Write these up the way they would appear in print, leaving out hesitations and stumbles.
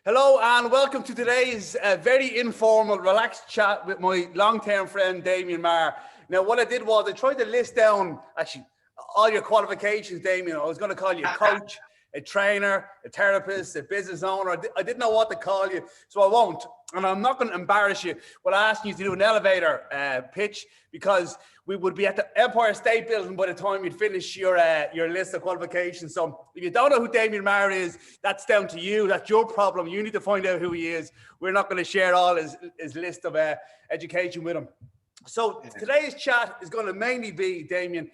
Hello and welcome to today's very informal, relaxed chat with my long-term friend, Damien Maher. Now, what I did was I tried to list down, actually, all your qualifications, Damien. I was going to call you a coach, a trainer, a therapist, a business owner. I didn't know what to call you, so I won't. And I'm not going to embarrass you by asking you to do an elevator pitch, because we would be at the Empire State Building by the time you'd finish your list of qualifications. So if you don't know who Damien Maher is, that's down to you. That's your problem. You need to find out who he is. We're not going to share all his list of education with him. So today's chat is going to mainly be, Damien,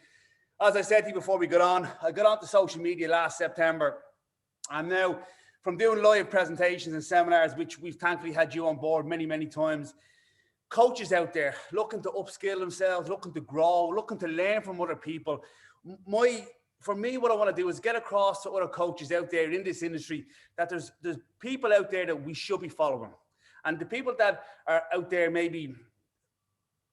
as I said to you before we got on, I got onto social media last September. And now, from doing live presentations and seminars, which we've thankfully had you on board many, many times, coaches out there looking to upskill themselves, looking to grow, looking to learn from other people. For me, what I want to do is get across to other coaches out there in this industry that there's people out there that we should be following. And the people that are out there maybe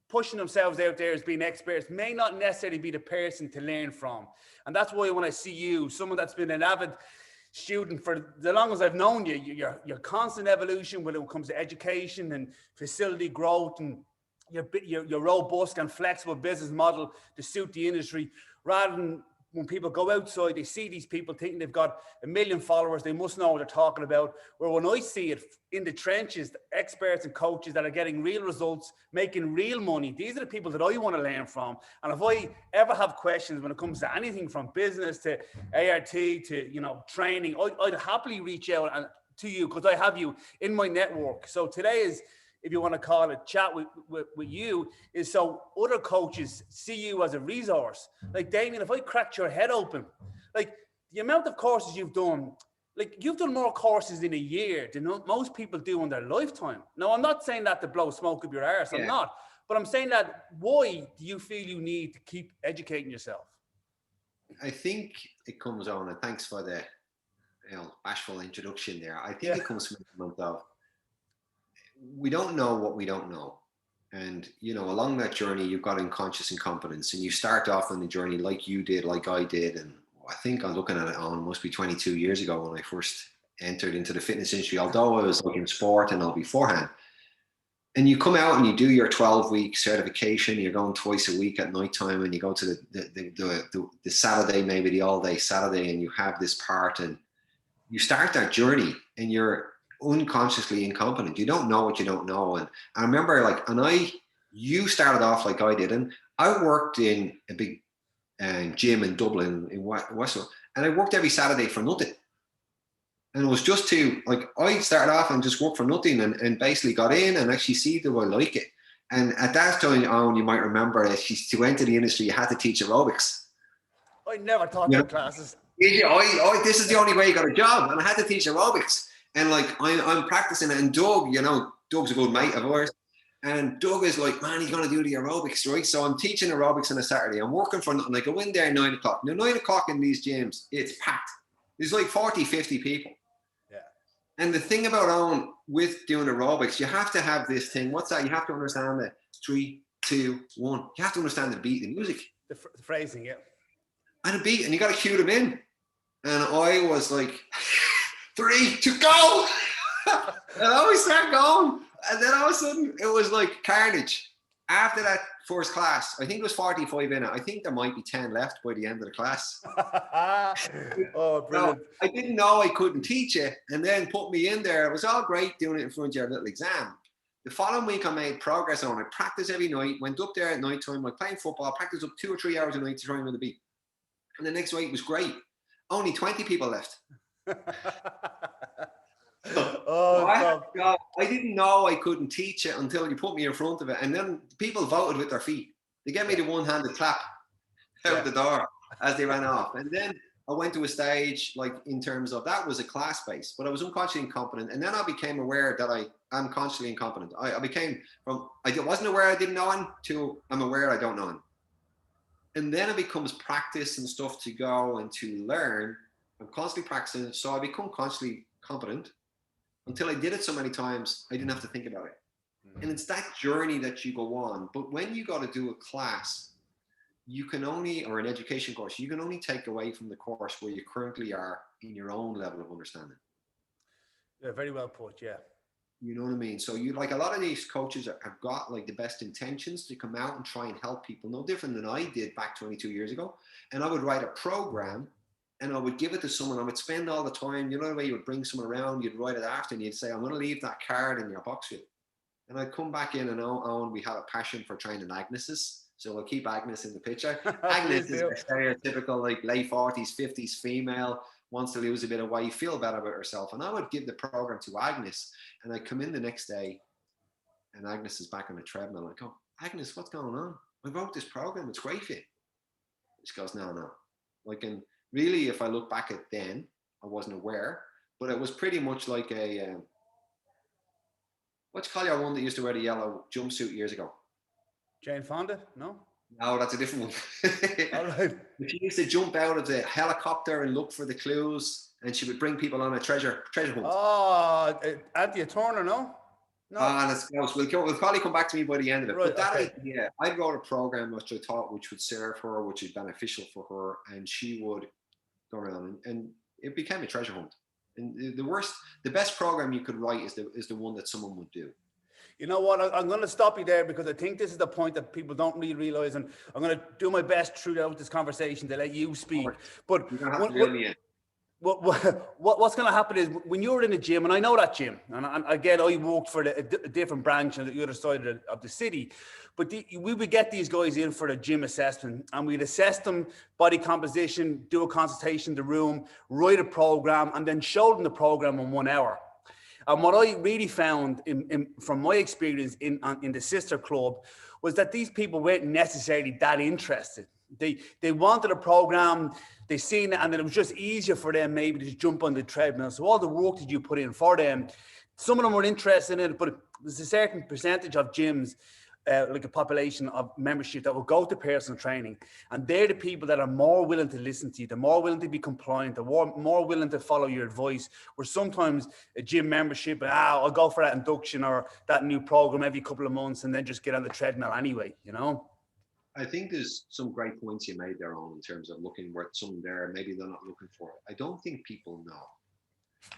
pushing themselves out there as being experts may not necessarily be the person to learn from. And that's why when I see you, someone that's been an avid student for the long as I've known you, your constant evolution when it comes to education and facility growth, and your robust and flexible business model to suit the industry, rather than when people go outside, they see these people thinking they've got 1 million followers, they must know what they're talking about. Where when I see it in the trenches, the experts and coaches that are getting real results, making real money, these are the people that I want to learn from. And if I ever have questions when it comes to anything from business to ART to training, I'd happily reach out to you, because I have you in my network. So today is, if you want to call it, chat with you, is so other coaches see you as a resource. Like, Damien, if I cracked your head open, like the amount of courses you've done, like you've done more courses in a year than most people do in their lifetime. Now, I'm not saying that to blow smoke up your arse. I'm not. But I'm saying that, why do you feel you need to keep educating yourself? I think it comes on, and thanks for the bashful introduction there. I think it comes from the month of, we don't know what we don't know. And, along that journey, you've got unconscious incompetence, and you start off on the journey like you did, like I did. And I think I'm looking at it on, must be 22 years ago when I first entered into the fitness industry, although I was in sport and all beforehand. And you come out and you do your 12-week certification, you're going twice a week at nighttime, and you go to the Saturday, maybe the all-day Saturday, and you have this part, and you start that journey, and you're unconsciously incompetent. You don't know what you don't know. And I remember, you started off like I did, and I worked in a big gym in Dublin, in Westfield, and I worked every Saturday for nothing. And it was just I started off and just worked for nothing, and basically got in and actually see, do I like it? And at that time, you might remember that to enter the industry, you had to teach aerobics. I never taught them classes. This is the only way you got a job, and I had to teach aerobics. And I'm practicing it, and Doug, Doug's a good mate of ours. And Doug is like, man, he's going to do the aerobics, right? So I'm teaching aerobics on a Saturday. I'm working for nothing. I go in there at 9 o'clock. Now, 9 o'clock in these gyms, it's packed. There's 40, 50 people. Yeah. And the thing about with doing aerobics, you have to have this thing. What's that? You have to understand the 3, 2, 1. You have to understand the beat, the music. The phrasing, yeah. And a beat, and you got to cue them in. And I was like, 3, 2, go! And I always start going. And then all of a sudden, it was like carnage. After that first class, I think it was 45 in it. I think there might be 10 left by the end of the class. Oh, brilliant. So I didn't know I couldn't teach it, and then put me in there. It was all great doing it in front of your little exam. The following week, I made progress on it. I practiced every night, went up there at night time, like playing football, practiced up 2 or 3 hours a night to try and win the beat. And the next week was great. Only 20 people left. I didn't know I couldn't teach it until you put me in front of it. And then people voted with their feet. They gave me the one-handed clap out the door as they ran off. And then I went to a stage, in terms of, that was a class base, but I was unconsciously incompetent. And then I became aware that I am consciously incompetent. I became I wasn't aware I didn't know him to I'm aware I don't know him. And then it becomes practice and stuff to go and to learn. I'm constantly practicing. So I become consciously competent. Until I did it so many times, I didn't have to think about it. And it's that journey that you go on. But when you got to do a class, or an education course, you can only take away from the course where you currently are in your own level of understanding. Yeah, very well put. Yeah. You know what I mean? So you like a lot of these coaches have got like the best intentions to come out and try and help people, no different than I did back 22 years ago. And I would write a program and I would give it to someone. I would spend all the time, you know, the way you would bring someone around, you'd write it after and you'd say, I'm going to leave that card in your box with you. And I'd come back in and Owen, we have a passion for training Agnes's. So we'll keep Agnes in the picture. Agnes is a stereotypical like late 40s, 50s female, wants to lose a bit of weight, feel better about herself. And I would give the program to Agnes and I'd come in the next day and Agnes is back on the treadmill. I go, Agnes, what's going on? I wrote this program. It's great for you. She goes, no. Like, and really, if I look back at then, I wasn't aware, but it was pretty much like a, what's call your one that used to wear the yellow jumpsuit years ago? Jane Fonda? No? No, that's a different one. All right. She used to jump out of the helicopter and look for the clues, and she would bring people on a treasure hunt. Oh, Anthea Turner, no? No. Let's close. We'll probably come back to me by the end of it. Right, but that okay. idea, I wrote a program which I thought which would serve her, which is beneficial for her, and she would go around and it became a treasure hunt. And the best program you could write is the one that someone would do. You know what? I'm going to stop you there because I think this is the point that people don't really realize, and I'm going to do my best throughout this conversation to let you speak. But you're going to have to reel me in. What's going to happen is when you're in a gym, and I know that gym, and again, I worked for a different branch on the other side of the city, but we would get these guys in for the gym assessment, and we'd assess them body composition, do a consultation in the room, write a program, and then show them the program in 1 hour. And what I really found from my experience in the sister club was that these people weren't necessarily that interested. They wanted a program, they seen it, and then it was just easier for them maybe to just jump on the treadmill. So all the work that you put in for them, some of them were interested in it, but there's a certain percentage of gyms, like a population of membership that will go to personal training. And they're the people that are more willing to listen to you. They're more willing to be compliant. They're more willing to follow your advice. Where sometimes a gym membership, I'll go for that induction or that new program every couple of months and then just get on the treadmill anyway, you know? I think there's some great points you made there on in terms of looking where someone there, maybe they're not looking for it. I don't think people know.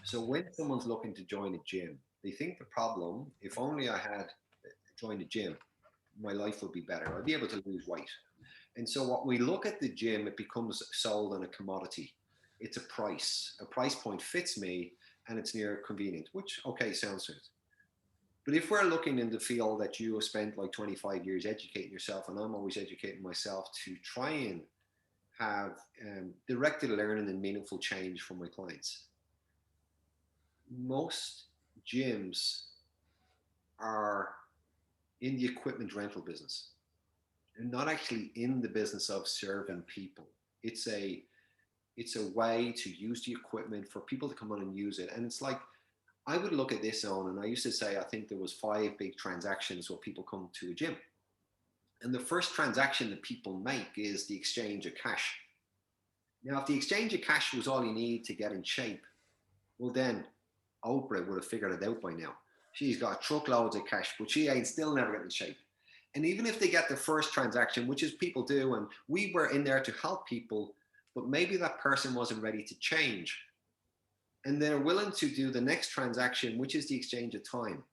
So when someone's looking to join a gym, they think the problem, if only I had joined a gym, my life would be better. I'd be able to lose weight. And so what we look at the gym, it becomes sold on a commodity. It's a price. A price point fits me and it's near convenient, which, okay, sounds good. But if we're looking in the field that you have spent like 25 years educating yourself, and I'm always educating myself to try and have directed learning and meaningful change for my clients. Most gyms are in the equipment rental business. They're not actually in the business of serving people. It's a way to use the equipment for people to come on and use it. And it's like, I would look at this on, and I used to say, I think there was 5 big transactions where people come to a gym. And the first transaction that people make is the exchange of cash. Now, if the exchange of cash was all you need to get in shape, well then Oprah would have figured it out by now. She's got truckloads of cash, but she ain't still never getting in shape. And even if they get the first transaction, which is people do, and we were in there to help people, but maybe that person wasn't ready to change. And they're willing to do the next transaction, which is the exchange of time.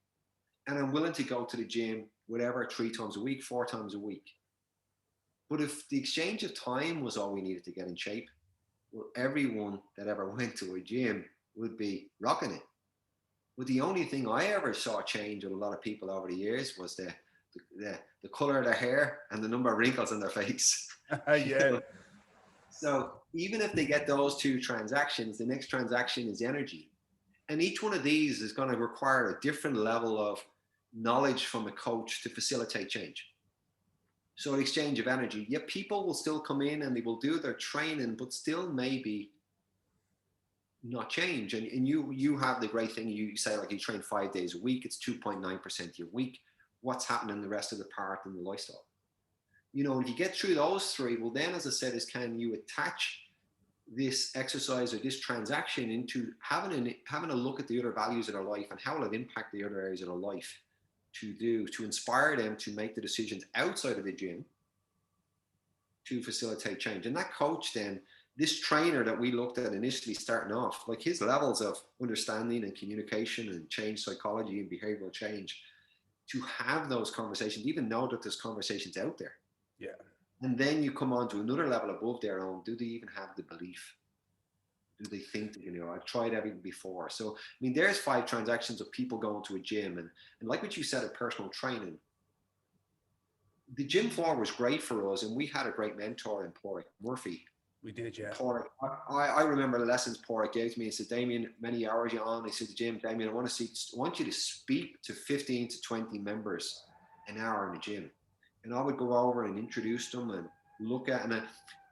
And I'm willing to go to the gym, whatever, 3 times a week, 4 times a week. But if the exchange of time was all we needed to get in shape, well, everyone that ever went to a gym would be rocking it. But the only thing I ever saw change with a lot of people over the years was the color of their hair and the number of wrinkles on their face. Yeah. So even if they get those 2 transactions, the next transaction is energy. And each one of these is going to require a different level of knowledge from a coach to facilitate change. So an exchange of energy, yeah, people will still come in and they will do their training, but still maybe not change. And you have the great thing, you say like you train 5 days a week, it's 2.9% of your week. What's happening the rest of the part in the lifestyle? You know, if you get through those 3, well then, as I said, is can you attach this exercise or this transaction into having a look at the other values of their life and how will it impact the other areas of their life to inspire them to make the decisions outside of the gym to facilitate change. And that coach then this trainer that we looked at initially starting off, like his levels of understanding and communication and change psychology and behavioral change, to have those conversations, even know that there's conversations out there. Yeah. And then you come on to another level above their own. Do they even have the belief? Do they think that, I've tried everything before? So, I mean, there's 5 transactions of people going to a gym. And like what you said at personal training, the gym floor was great for us. And we had a great mentor in Porrick Murphy. We did, yeah. Porrick, I remember the lessons Porrick gave to me. He said, Damien, many hours you on? He said to Jim, Damien, I want you to speak to 15 to 20 members an hour in the gym. And I would go over and introduce them and look at, and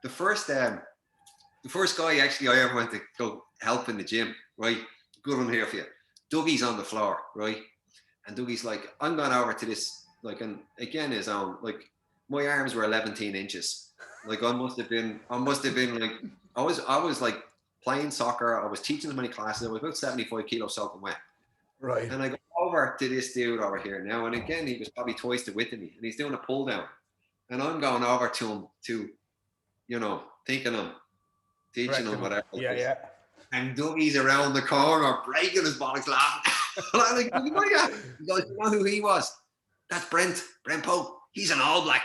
the first guy actually I ever went to go help in the gym, right? Good one here for you. Dougie's on the floor, right? And Dougie's like, I'm going over to this, like, and again, his own, like, my arms were 11 inches. Like I must have been like, I was like playing soccer. I was teaching as many classes. I was about 75 kilos soaking wet. Right. And I go over to this dude over here now. And again, he was probably twice the width of me, and he's doing a pull down. And I'm going over to him to, thinking him, teaching him whatever. Yeah. And Dougie's around the corner, breaking his bollocks, laughing. And I'm like, Dougie, what are you? He goes, you know who he was? That's Brent Pope. He's an All Black.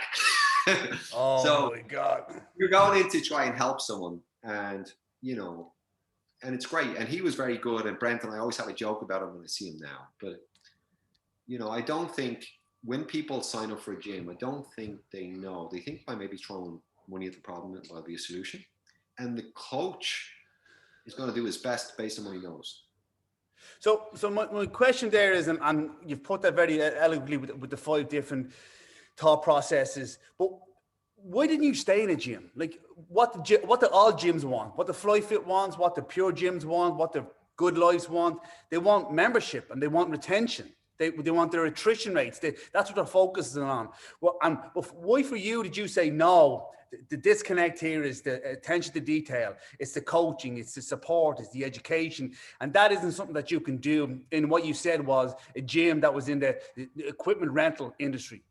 Oh, so my God. You're going in to try and help someone, and and it's great. And he was very good. And Brent and I always have a joke about him when I see him now. But I don't think when people sign up for a gym, I don't think they know. They think by maybe throwing money at the problem, it will be a solution. And the coach is going to do his best based on what he knows. So my question there is, and you've put that very elegantly with the 5 different thought processes, but why didn't you stay in a gym? Like what do all gyms want? What the Fly Fit wants, what the Pure gyms want, what the Good Lives want? They want membership and they want retention. They want their attrition rates. That's what they're focusing on. Well, but why for you did you say no? The disconnect here is the attention to detail. It's the coaching, it's the support, it's the education. And that isn't something that you can do in what you said was a gym that was in the equipment rental industry.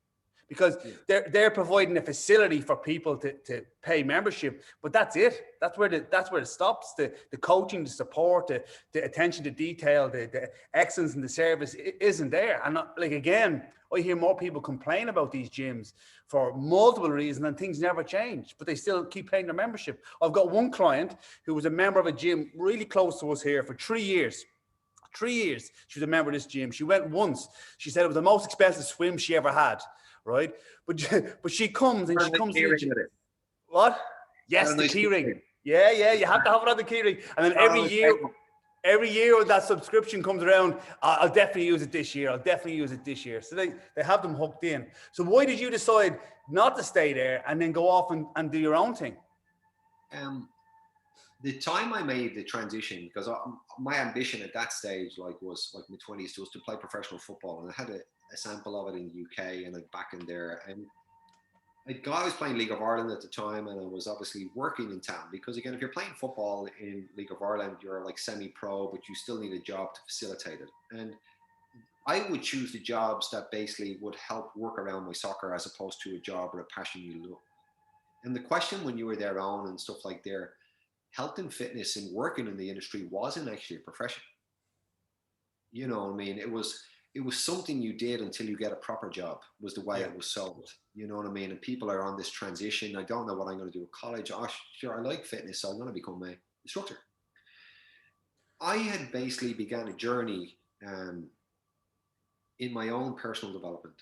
Because they're providing a facility for people to pay membership, but that's it. That's where it stops. The coaching, the support, the attention to detail, the excellence in the service isn't there. And again, I hear more people complain about these gyms for multiple reasons, and things never change, but they still keep paying their membership. I've got one client who was a member of a gym really close to us here for 3 years. 3 years she was a member of this gym. She went once. She said it was the most expensive swim she ever had. Right, but she comes and she comes to the what? Yes, the key ring. Yeah, you have to have it on the key ring. And then every year when that subscription comes around, I'll definitely use it this year. So they have them hooked in. So why did you decide not to stay there and then go off and do your own thing? The time I made the transition, because my ambition at that stage, was like my 20s, was to play professional football, and I had a sample of it in the UK and back in there. And I was playing League of Ireland at the time, and I was obviously working in town, because again, if you're playing football in League of Ireland, you're like semi-pro, but you still need a job to facilitate it. And I would choose the jobs that basically would help work around my soccer, as opposed to a job or a passion you love. And the question when you were there on and stuff like there, health and fitness and working in the industry wasn't actually a profession. You know what I mean? It was something you did until you get a proper job, was the way it was sold. You know what I mean? And people are on this transition. I don't know what I'm going to do at college. Oh, sure, I like fitness, so I'm going to become an instructor. I had basically began a journey in my own personal development.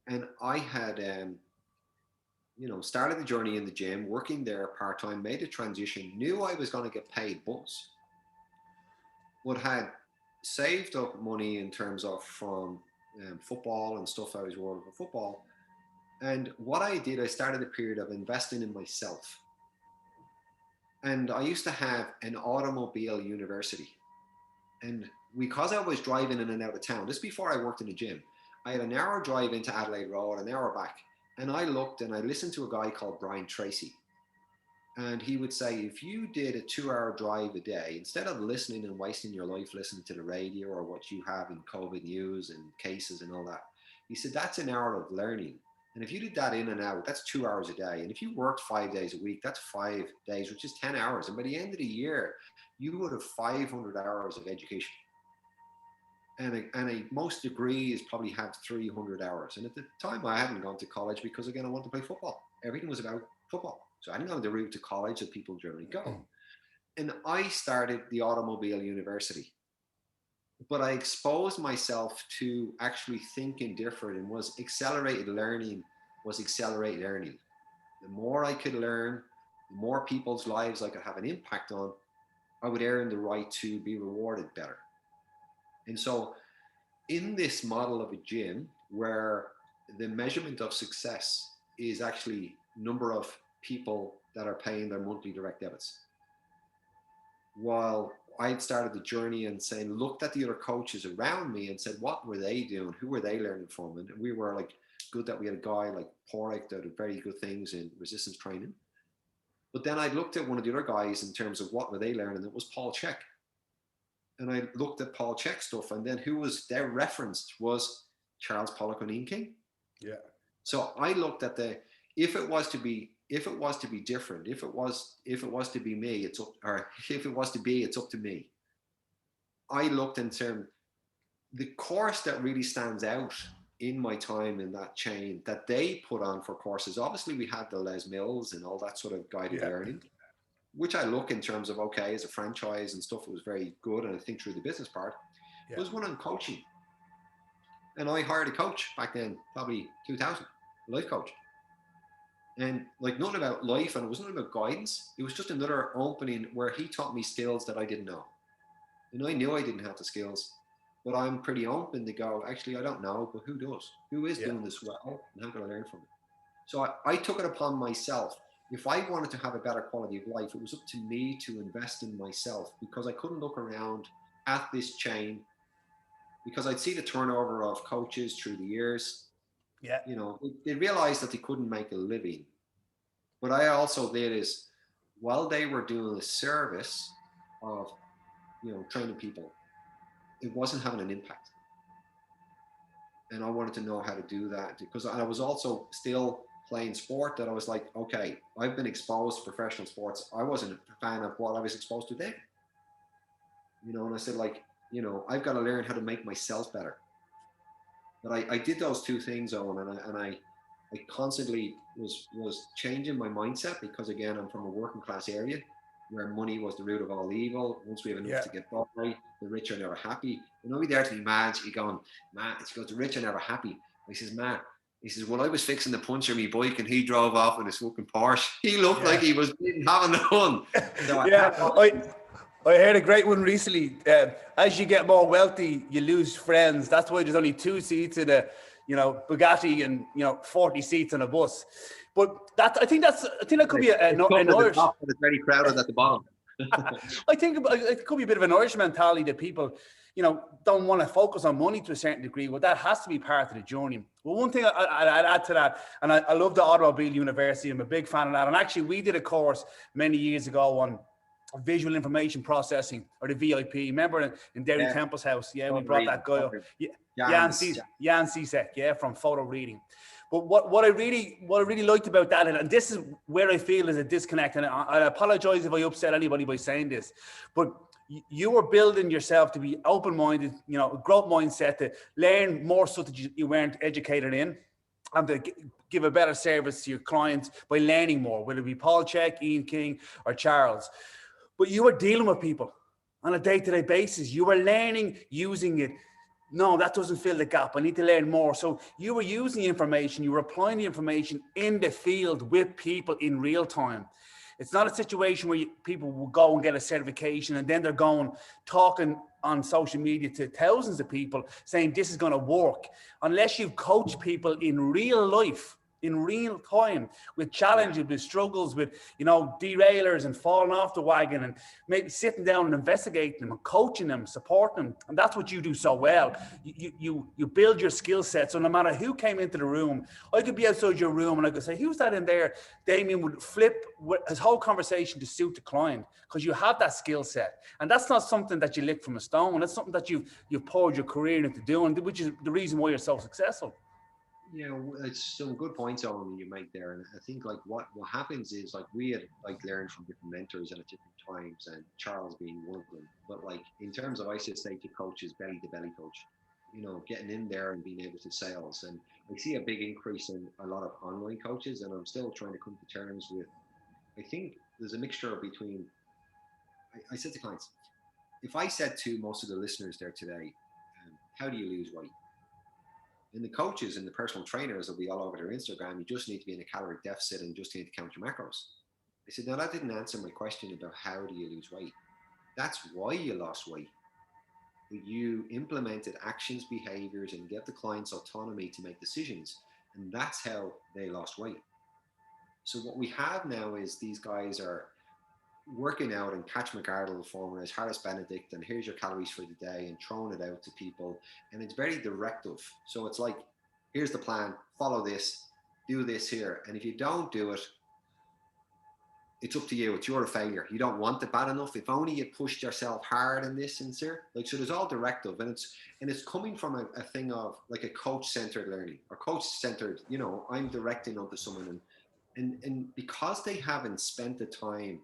And I had, started the journey in the gym, working there part-time, made a transition, knew I was going to get paid once, but had saved up money in terms of from football and stuff. I was working for football. And what I did, I started a period of investing in myself. And I used to have an automobile university. And because I was driving in and out of town, this before I worked in a gym, I had an hour drive into Adelaide Road, an hour back. And I looked and I listened to a guy called Brian Tracy. And he would say, if you did a 2-hour drive a day, instead of listening and wasting your life listening to the radio or what you have in COVID news and cases and all that, he said, that's an hour of learning And if you did that in and out, that's 2 hours a day. And if you worked 5 days a week, that's 5 days, which is 10 hours. And by the end of the year, you would have 500 hours of education. And most degrees probably have 300 hours. And at the time, I hadn't gone to college because, again, I wanted to play football. Everything was about football. So I didn't go the route to college that people generally go. And I started the Automobile University. But I exposed myself to actually thinking different, and was accelerated learning. The more I could learn, the more people's lives I could have an impact on, I would earn the right to be rewarded better. And so in this model of a gym where the measurement of success is actually number of people that are paying their monthly direct debits, while I had started the journey and saying, looked at the other coaches around me and said, what were they doing? Who were they learning from? And we were like, good that we had a guy like Porek that did very good things in resistance training. But then I looked at one of the other guys in terms of what were they learning. It was Paul Chek. And I looked at Paul Chek stuff, and then who was there referenced was Charles Pollock and Ian King. Yeah. So I looked at if it was to be different, if it was to be me, it's up, or if it was to be, it's up to me. I looked in terms, the course that really stands out in my time in that chain that they put on for courses. Obviously, we had the Les Mills and all that sort of guided learning, which I look in terms of, okay, as a franchise and stuff, it was very good. And I think through the business part, it was one on coaching. And I hired a coach back then, probably 2000, a life coach. And like nothing about life, and it was nothing about guidance. It was just another opening where he taught me skills that I didn't know. And I knew I didn't have the skills, but I'm pretty open to go, actually, I don't know, but who does? Who is doing this well? And how can I learn from it? So I took it upon myself. If I wanted to have a better quality of life, it was up to me to invest in myself, because I couldn't look around at this chain, because I'd see the turnover of coaches through the years. Yeah. You know, they realized that they couldn't make a living. What I also did is, while they were doing the service of, training people, it wasn't having an impact. And I wanted to know how to do that, because I was also still playing sport that I was like, okay, I've been exposed to professional sports. I wasn't a fan of what I was exposed to then. And I said, like, I've got to learn how to make myself better. But I did those two things, Owen, and I constantly was changing my mindset, because again, I'm from a working class area where money was the root of all evil. Once we have enough to get by, the rich are never happy. I'll be there to be mad. She going, Matt, she goes, the rich are never happy. I says, Matt, he says, well, I was fixing the puncher me bike and he drove off in his fucking Porsche. He looked like he was having fun. So I heard a great one recently. As you get more wealthy, you lose friends. That's why there's only 2 seats in a, Bugatti and 40 seats on a bus. But I think that could be an Irish. It's very crowded at the bottom. I think it could be a bit of an Irish mentality that people, don't want to focus on money to a certain degree. Well, that has to be part of the journey. Well, one thing I'd add to that, and I love the Automobile University. I'm a big fan of that. And actually, we did a course many years ago on visual information processing, or the VIP. Remember in Derry Temple's house? Yeah, we brought that guy up. Jan Cizek, from photo reading. But what I really liked about that, and this is where I feel is a disconnect, and I apologize if I upset anybody by saying this, but you were building yourself to be open-minded, a growth mindset, to learn more stuff that you weren't educated in, and to give a better service to your clients by learning more, whether it be Paul Chek, Ian King, or Charles. But you were dealing with people on a day-to-day basis. You were learning, using it. No, that doesn't fill the gap. I need to learn more. So you were using the information, you were applying the information in the field with people in real time. It's not a situation where people will go and get a certification and then they're going talking on social media to thousands of people saying this is going to work. Unless you've coached people in real life, in real time, with challenges, with struggles, with, derailers and falling off the wagon, and maybe sitting down and investigating them and coaching them, supporting them. And that's what you do so well. You build your skill set. So no matter who came into the room, I could be outside your room and I could say, who's that in there? Damien would flip his whole conversation to suit the client, because you have that skill set. And that's not something that you lick from a stone. That's something that you've poured your career into doing, which is the reason why you're so successful. Yeah, it's some good points on you make there, and I think like what happens is like we had like learned from different mentors and at different times, and Charles being one of them. But like in terms of, I should say to coaches, belly to belly coach, getting in there and being able to sales, and I see a big increase in a lot of online coaches, and I'm still trying to come to terms with. I think there's a mixture between. I said to clients, if I said to most of the listeners there today, how do you lose weight? And the coaches and the personal trainers will be all over their Instagram. You just need to be in a caloric deficit and just need to count your macros. I said, no, that didn't answer my question about how do you lose weight. That's why you lost weight. You implemented actions, behaviors, and get the clients autonomy to make decisions. And that's how they lost weight. So what we have now is these guys are working out and catch McArdle formulas, Harris Benedict, and here's your calories for the day, and throwing it out to people. And it's very directive. So it's like, here's the plan, follow this, do this here. And if you don't do it, it's up to you. It's your failure. You don't want it bad enough. If only you pushed yourself hard in this and sir. Like, so there's all directive, and it's coming from a thing of like a coach-centered learning or coach-centered, I'm directing onto someone, and because they haven't spent the time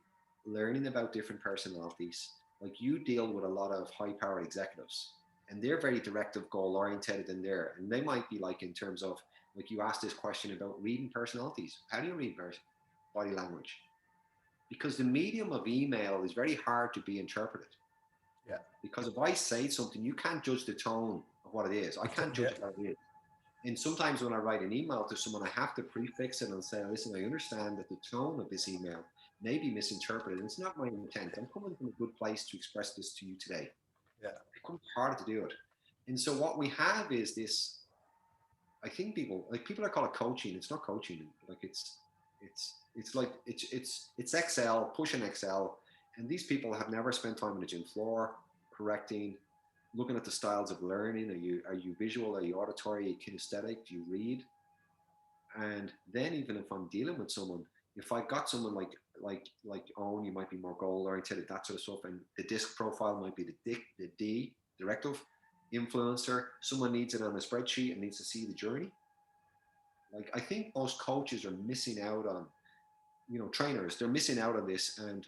learning about different personalities, like you deal with a lot of high powered executives, and they're very directive, goal oriented in there, and they might be like in terms of like you asked this question about reading personalities. How do you read body language? Because the medium of email is very hard to be interpreted. Yeah. Because if I say something, you can't judge the tone of what it is. I can't judge what it is. And sometimes when I write an email to someone, I have to prefix it and say, listen, I understand that the tone of this email may be misinterpreted. It's not my intent. I'm coming from a good place to express this to you today. Yeah. It becomes harder to do it. And so what we have is this, I think people are called it coaching. It's not coaching. Like it's Excel, pushing Excel. And these people have never spent time on the gym floor, correcting, looking at the styles of learning. Are you visual? Are you auditory? Are you kinesthetic? Do you read? And then even if I'm dealing with someone, if I've got someone like Owen, you might be more goal oriented, that sort of stuff, and the disc profile might be the D directive influencer. Someone needs it on a spreadsheet and needs to see the journey. Like I think most coaches are missing out on, trainers. They're missing out on this, and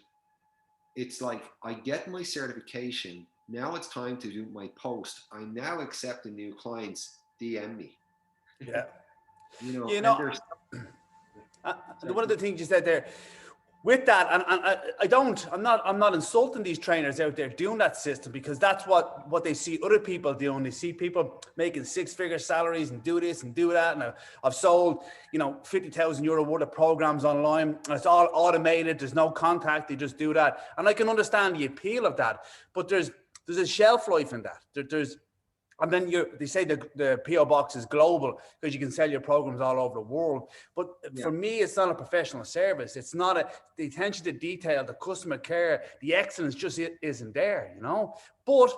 it's like I get my certification. Now it's time to do my post. I now accept the new clients. DM me. Yeah. And there's One of the things you said there with that, and I'm not insulting these trainers out there doing that system, because that's what they see other people doing. They see people making 6-figure salaries and do this and do that. And I've sold, €50,000 worth of programs online, and it's all automated. There's no contact. They just do that. And I can understand the appeal of that, but there's a shelf life in that. And then they say the PO box is global because you can sell your programs all over the world. But for me, it's not a professional service. It's not the attention to detail, the customer care, the excellence just isn't there, But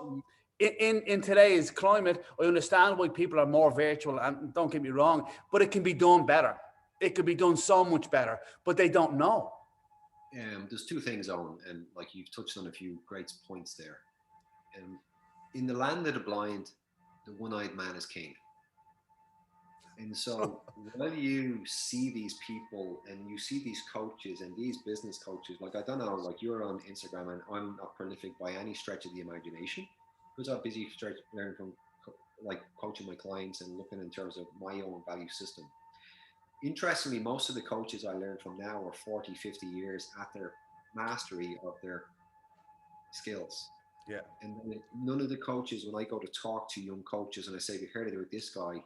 in today's climate, I understand why people are more virtual, and don't get me wrong, but it can be done better. It could be done so much better, but they don't know. There's two things, Owen, and like you've touched on a few great points there. In the land of the blind, the one-eyed man is king. And so when you see these people and you see these coaches and these business coaches, like, I don't know, like you're on Instagram, and I'm not prolific by any stretch of the imagination, because I'm busy learning from like coaching my clients and looking in terms of my own value system. Interestingly, most of the coaches I learned from now are 40, 50 years at their mastery of their skills. Yeah. And none of the coaches, when I go to talk to young coaches and I say, have you heard of this guy?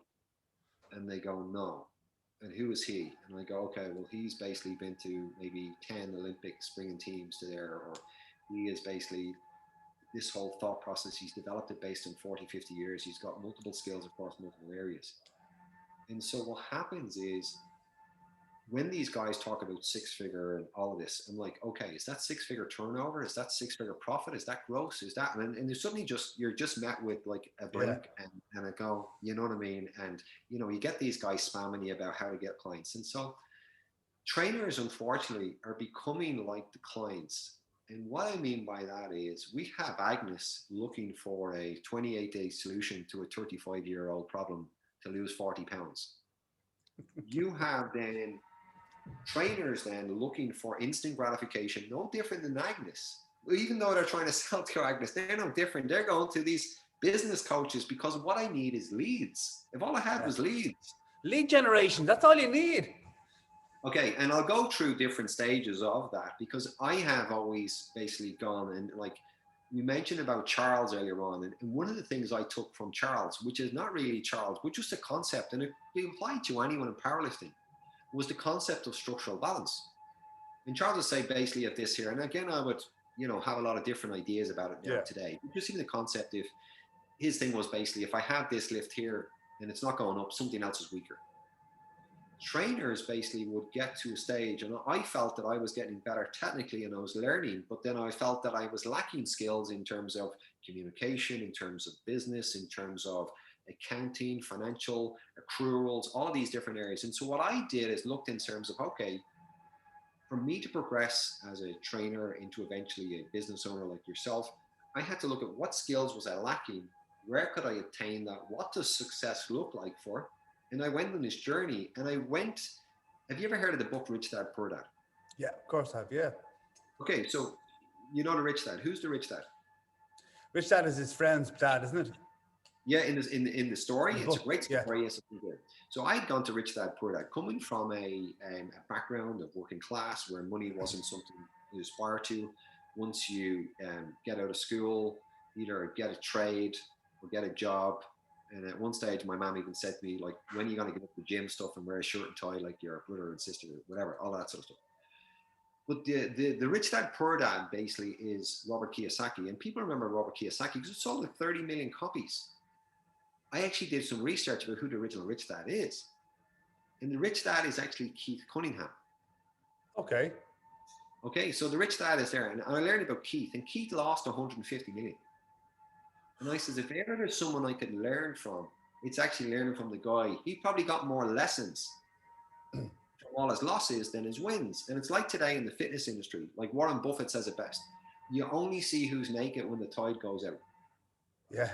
And they go, no. And who is he? And I go, okay, well, he's basically been to maybe 10 Olympics bringing teams to there, or he is basically this whole thought process. He's developed it based on 40, 50 years. He's got multiple skills across multiple areas. And so what happens is, when these guys talk about 6-figure and all of this, I'm like, okay, is that 6-figure turnover? Is that 6-figure profit? Is that gross? Is that, and suddenly you're just met with like a blink and a go, you know what I mean? And, you get these guys spamming you about how to get clients. And so trainers, unfortunately, are becoming like the clients. And what I mean by that is, we have Agnes looking for a 28-day solution to a 35-year-old problem to lose 40 pounds. You have then trainers then looking for instant gratification, no different than Agnes. Even though they're trying to sell to Agnes, they're no different. They're going to these business coaches because what I need is leads. If all I had was leads. Lead generation, that's all you need. Okay, and I'll go through different stages of that because I have always basically gone and like you mentioned about Charles earlier on, and one of the things I took from Charles, which is not really Charles, but just a concept, and it applied to anyone in powerlifting, was the concept of structural balance. And Charles would say basically of this here, and again, I would, have a lot of different ideas about it now today. Just even the concept of his thing was basically, if I have this lift here and it's not going up, something else is weaker. Trainers basically would get to a stage, and I felt that I was getting better technically and I was learning, but then I felt that I was lacking skills in terms of communication, in terms of business, in terms of accounting, financial, accruals, all of these different areas. And so what I did is looked in terms of, okay, for me to progress as a trainer into eventually a business owner like yourself, I had to look at what skills was I lacking, where could I attain that, what does success look like for? And I went on this journey and have you ever heard of the book Rich Dad Poor Dad? Yeah, of course I have, yeah. Okay, so you know the rich dad. Who's the rich dad? Rich Dad is his friend's dad, isn't it? Yeah, in the story, it's a great story. Yeah. Yes, so I'd gone to Rich Dad Poor Dad, coming from a background of working class where money wasn't something you aspire to. Once you get out of school, either get a trade or get a job. And at one stage, my mom even said to me, like, when are you going to get up the gym stuff and wear a shirt and tie like your brother and sister, whatever, all that sort of stuff. But the Rich Dad Poor Dad basically is Robert Kiyosaki. And people remember Robert Kiyosaki because it sold like 30 million copies. I actually did some research about who the original Rich Dad is. And the Rich Dad is actually Keith Cunningham. Okay. Okay, so the Rich Dad is there. And I learned about Keith. And Keith lost 150 million. And I says, if ever there's someone I could learn from, it's actually learning from the guy. He probably got more lessons from all his losses than his wins. And it's like today in the fitness industry, like Warren Buffett says it best. You only see who's naked when the tide goes out. Yeah.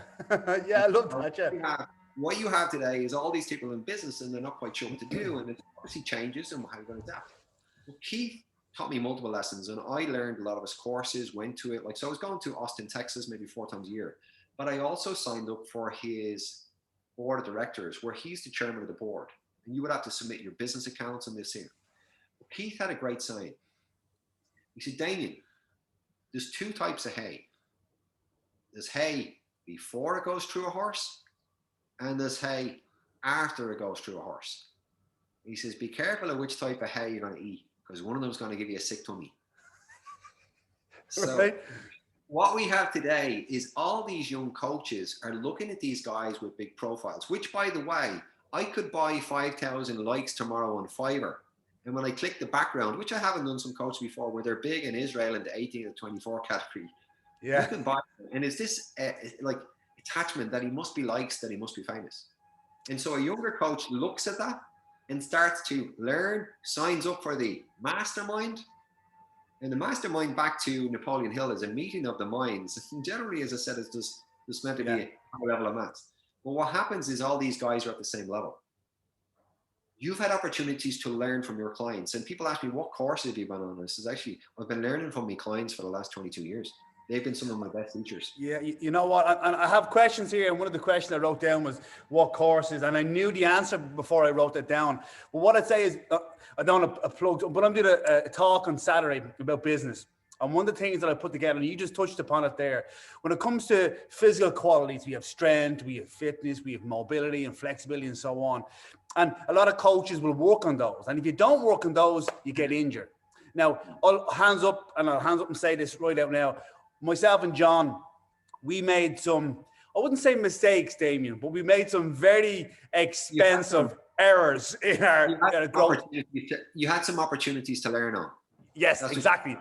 Yeah, I love that. Yeah. What you have today is all these people in business and they're not quite sure what to do. And it obviously changes and how you're going to adapt. Well, Keith taught me multiple lessons and I learned a lot of his courses, went to it. Like, so I was going to Austin, Texas, maybe 4 times a year. But I also signed up for his board of directors where he's the chairman of the board. And you would have to submit your business accounts and this here. But Keith had a great saying. He said, Damien, there's 2 types of hay. There's hay before it goes through a horse and there's hay after it goes through a horse. He says, be careful of which type of hay you're going to eat because one of them is going to give you a sick tummy. So right. What we have today is all these young coaches are looking at these guys with big profiles, which, by the way, I could buy 5,000 likes tomorrow on Fiverr. And when I click the background, which I haven't done some coaches before, where they're big in Israel in the 18 to 24 category, you can buy them. And it's this like attachment that he must be likes, that he must be famous. And so a younger coach looks at that and starts to learn, signs up for the mastermind. And the mastermind, back to Napoleon Hill, is a meeting of the minds. And generally, as I said, it's just meant to be a high level of maths. But what happens is all these guys are at the same level. You've had opportunities to learn from your clients. And people ask me, what courses have you been on? This is actually, I've been learning from my clients for the last 22 years. They've been some of my best teachers. Yeah, you know what? And I have questions here. And one of the questions I wrote down was what courses? And I knew the answer before I wrote it down. But what I'd say is, I don't want to plug, but I'm doing a talk on Saturday about business. And one of the things that I put together, and you just touched upon it there, when it comes to physical qualities, we have strength, we have fitness, we have mobility and flexibility and so on. And a lot of coaches will work on those. And if you don't work on those, you get injured. Now, I'll hands up and say this right out now. Myself and John, we made some, I wouldn't say mistakes, Damien, but we made some very expensive errors in our growth. You had some opportunities to learn on. Yes, exactly.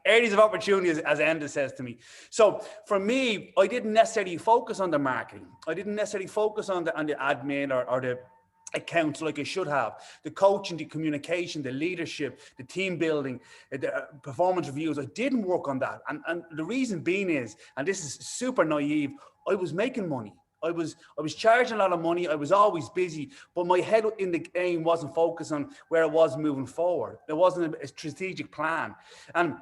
Areas of opportunity, as Enda says to me. So for me, I didn't necessarily focus on the marketing. I didn't necessarily focus on the admin or the accounts like I should have. The coaching, the communication, the leadership, the team building, the performance reviews. I didn't work on that. And the reason being is, and this is super naive, I was making money. I was charging a lot of money. I was always busy, but my head in the game wasn't focused on where I was moving forward. There wasn't a strategic plan. And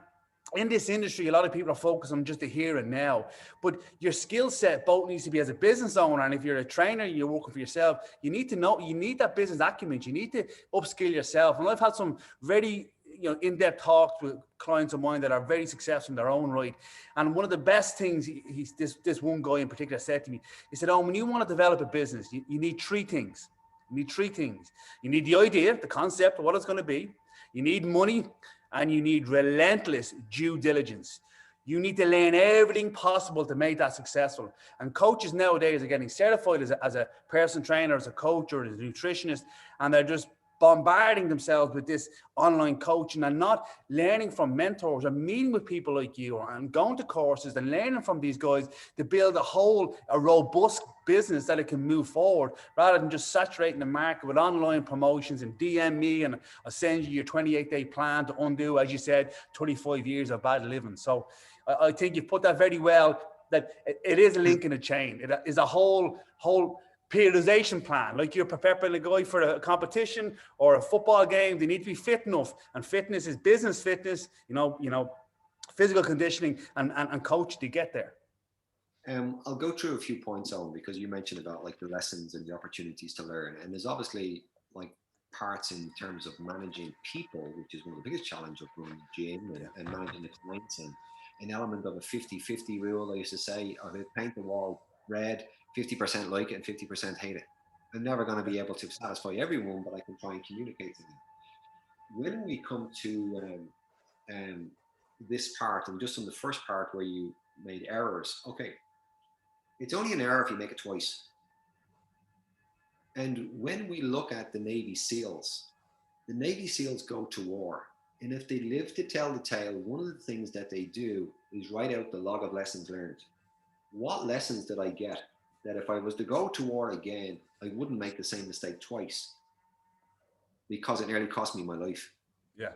in this industry, a lot of people are focused on just the here and now, but your skill set both needs to be as a business owner. And if you're a trainer, you're working for yourself, you need to know, you need that business acumen. You need to upskill yourself. And I've had some very, in-depth talks with clients of mine that are very successful in their own right. And one of the best things this one guy in particular said to me, he said, "Oh, when you want to develop a business, you need three things. You need three things. You need the idea, the concept of what it's going to be. You need money, and you need relentless due diligence. You need to learn everything possible to make that successful." And coaches nowadays are getting certified as a personal trainer, as a coach, or as a nutritionist, and they're just bombarding themselves with this online coaching and not learning from mentors or meeting with people like you and going to courses and learning from these guys to build a robust business that it can move forward, rather than just saturating the market with online promotions and DM me and I'll send you your 28-day plan to undo, as you said, 25 years of bad living. So I think you've put that very well, that it is a link in a chain. It is a whole periodization plan. Like you're preparing a guy for a competition or a football game, they need to be fit enough. And fitness is business fitness, physical conditioning and coach to get there. I'll go through a few points on, because you mentioned about like the lessons and the opportunities to learn. And there's obviously like parts in terms of managing people, which is one of the biggest challenges of running a gym and managing the clients, and an element of a 50-50 rule. I used to say, I would paint the wall red, 50% like it and 50% hate it. I'm never going to be able to satisfy everyone, but I can try and communicate to them. When we come to this part, and just on the first part where you made errors, okay, it's only an error if you make it twice. And when we look at the Navy SEALs go to war. And if they live to tell the tale, one of the things that they do is write out the log of lessons learned. What lessons did I get that if I was to go to war again, I wouldn't make the same mistake twice, because it nearly cost me my life. Yeah.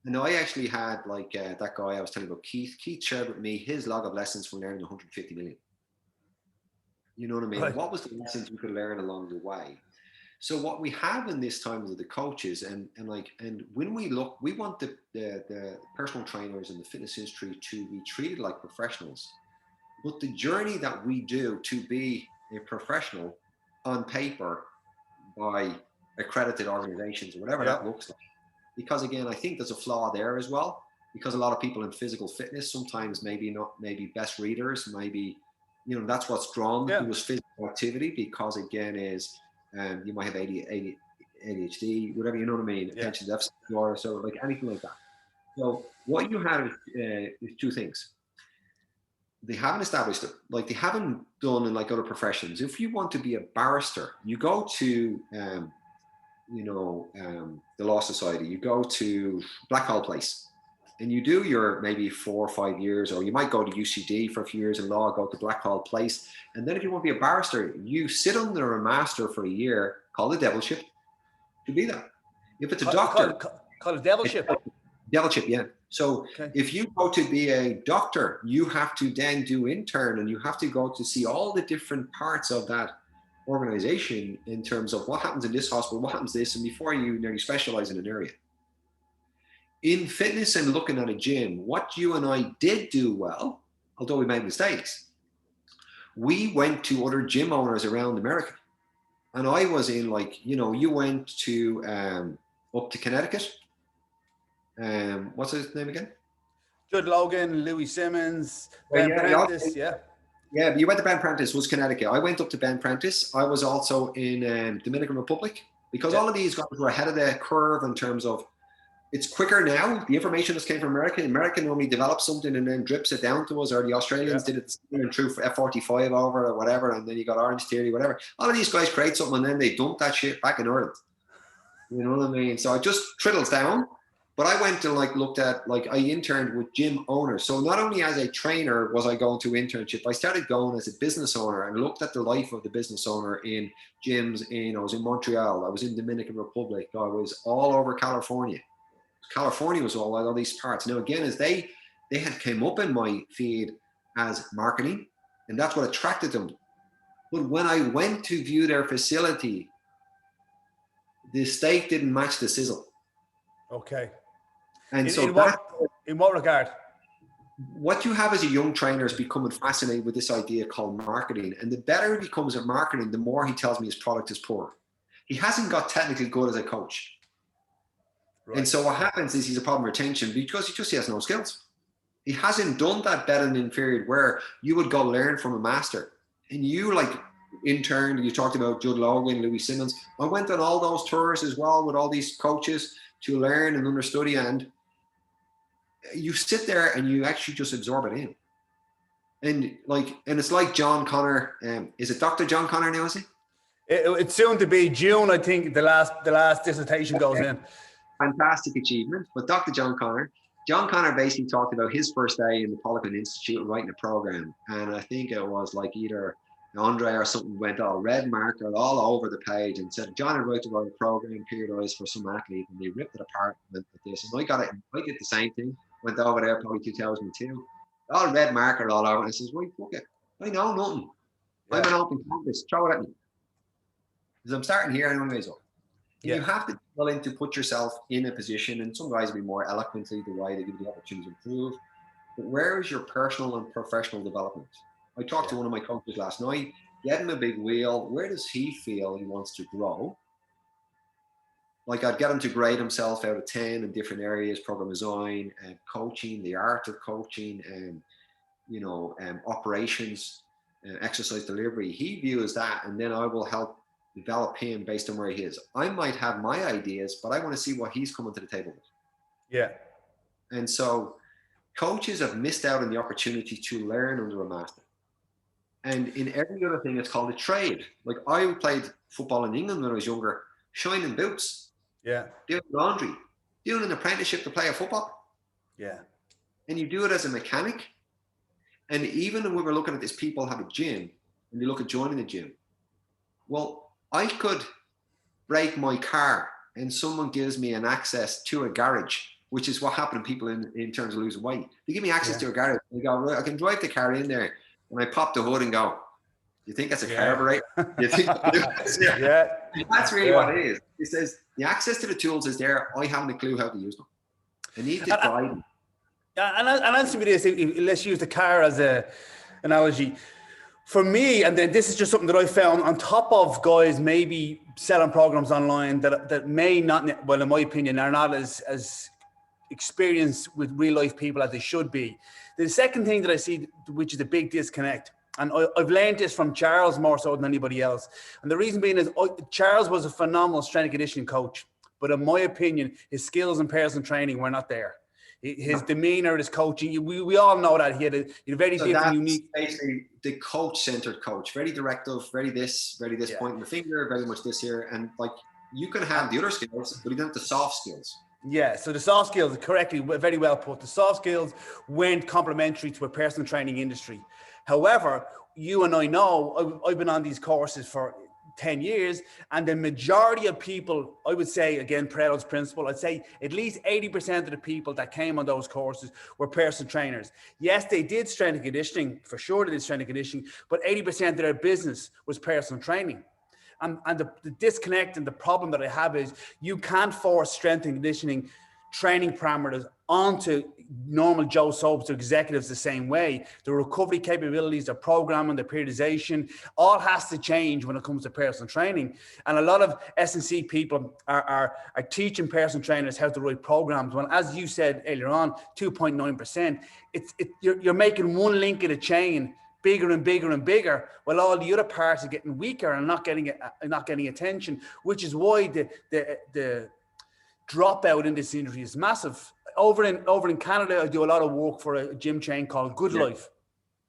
And I actually had like that guy I was telling you about, Keith shared with me his log of lessons from learning 150 million. You know what I mean? Right. What was the lessons we could learn along the way? So what we have in this time with the coaches and when we look, we want the personal trainers and the fitness industry to be treated like professionals. But the journey that we do to be a professional on paper by accredited organizations or whatever that looks like. Because again, I think there's a flaw there as well, because a lot of people in physical fitness sometimes maybe best readers, maybe, that's what's drawn to was physical activity, because again is you might have ADHD, whatever, you know what I mean, attention deficit disorder, so like anything like that. So what you have is two things. They haven't established it, like they haven't done in like other professions. If you want to be a barrister, you go to, the Law Society, you go to Blackhall Place, and you do your maybe 4 or 5 years, or you might go to UCD for a few years in law, go to Blackhall Place. And then if you want to be a barrister, you sit under a master for a year called a devilship to be that. If it's a doctor. Call it devilship. Devilship, yeah. So if you go to be a doctor, you have to then do intern, and you have to go to see all the different parts of that organization in terms of what happens in this hospital, what happens this, and before you nearly specialize in an area. In fitness and looking at a gym, what you and I did do well, although we made mistakes, we went to other gym owners around America. And I was in you went to up to Connecticut. What's his name again? Judd Logan, Louis Simmons, Ben Prentice, Yeah, but you went to Ben Prentice, was Connecticut. I went up to Ben Prentice. I was also in Dominican Republic, because all of these guys were ahead of the curve in terms of, it's quicker now. The information that came from America normally develops something and then drips it down to us, or the Australians did it through F45 over or whatever, and then you got Orange Theory, whatever. All of these guys create something and then they dump that shit back in Ireland. You know what I mean? So it just trickles down. But I went and looked at, I interned with gym owners. So not only as a trainer was I going to internship, I started going as a business owner and looked at the life of the business owner in gyms. I was in Montreal, I was in Dominican Republic, I was all over California. California was all these parts. Now again, as they had came up in my feed as marketing, and that's what attracted them. But when I went to view their facility, the steak didn't match the sizzle. Okay. And so in what regard? What you have as a young trainer is becoming fascinated with this idea called marketing. And the better he becomes at marketing, the more he tells me his product is poor. He hasn't got technically good as a coach. Right. And so what happens is he's a problem retention because he has no skills. He hasn't done that better than inferior where you would go learn from a master. And you like intern, you talked about Judd Logan, Louis Simmons. I went on all those tours as well with all these coaches to learn and understudy, and you sit there and you actually just absorb it in. And it's like John Connor. Is it Dr. John Connor now, is he? It's soon to be June, I think the last dissertation goes in. Fantastic achievement. But Dr. John Connor basically talked about his first day in the Poliquin Institute writing a program. And I think it was like either Andre or something went all red marker all over the page and said, John had wrote about a program periodized for some athlete, and they ripped it apart and went with this. And I did the same thing. Went over there probably 2002. All red marker all over. And I says, wait, fuck it. I know nothing. Yeah. I'm an open canvas. Throw it at me. Because I'm starting here anyways. Yeah. You have to be willing to put yourself in a position, and some guys will be more eloquently the way they give you the opportunity to improve. But where is your personal and professional development? I talked to one of my coaches last night, get him a big wheel. Where does he feel he wants to grow? Like I'd get him to grade himself out of 10 in different areas, program design and coaching, the art of coaching, and operations, exercise delivery. He views that, and then I will help develop him based on where he is. I might have my ideas, but I want to see what he's coming to the table with. Yeah. And so coaches have missed out on the opportunity to learn under a master. And in every other thing, it's called a trade. Like I played football in England when I was younger, shining boots. Yeah. Doing laundry, doing an apprenticeship to play a football. Yeah. And you do it as a mechanic. And even when we were looking at this, people have a gym, and you look at joining a gym. Well, I could break my car and someone gives me an access to a garage, which is what happened to people in terms of losing weight. They give me access to a garage. They go, right, I can drive the car in there, and I pop the hood and go, you think that's a carburetor? You think that's really what it is. It says the access to the tools is there. I haven't a clue how to use them. I need to guide them. And answer me this, let's use the car as an analogy. For me, and then this is just something that I found on top of guys maybe selling programs online that may not, well, in my opinion, are not as experienced with real life people as they should be. The second thing that I see, which is a big disconnect, and I've learned this from Charles more so than anybody else. And the reason being is Charles was a phenomenal strength and conditioning coach, but in my opinion, his skills in personal training were not there. His demeanor, his coaching, we all know that he had a very different, unique. Basically, the coach-centered coach, very directive, very this pointing the finger, very much this here, and like you can have the other skills, but you don't have the soft skills. Yeah, so the soft skills, correctly, very well put. The soft skills went complementary to a personal training industry. However, you and I know, I've been on these courses for 10 years, and the majority of people, I would say, again, Pareto's principle, I'd say at least 80% of the people that came on those courses were personal trainers. Yes, they did strength and conditioning, for sure they did strength and conditioning, but 80% of their business was personal training. And the disconnect and the problem that I have is you can't force strength and conditioning training parameters onto normal Joe Soaps or executives the same way. The recovery capabilities, the programming, the periodization, all has to change when it comes to personal training. And a lot of S&C people are teaching personal trainers how to write programs. When, as you said earlier on, 2.9%, you're making one link in a chain bigger and bigger and bigger, while all the other parts are getting weaker and not getting attention, which is why the dropout in this industry is massive. Over in Canada, I do a lot of work for a gym chain called Good Life.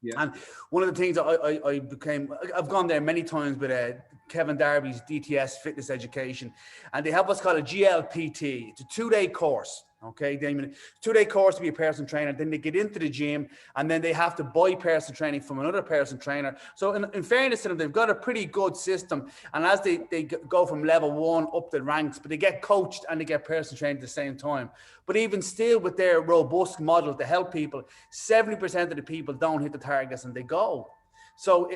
Yeah. And one of the things I've gone there many times with Kevin Darby's DTS Fitness Education, and they have what's called a GLPT. It's a 2-day course. Okay, Damien, 2-day course to be a personal trainer. Then they get into the gym, and then they have to buy personal training from another personal trainer. So in fairness to them, they've got a pretty good system. And as they go from level 1 up the ranks, but they get coached and they get personal training at the same time. But even still, with their robust model to help people, 70% of the people don't hit the targets and they go. So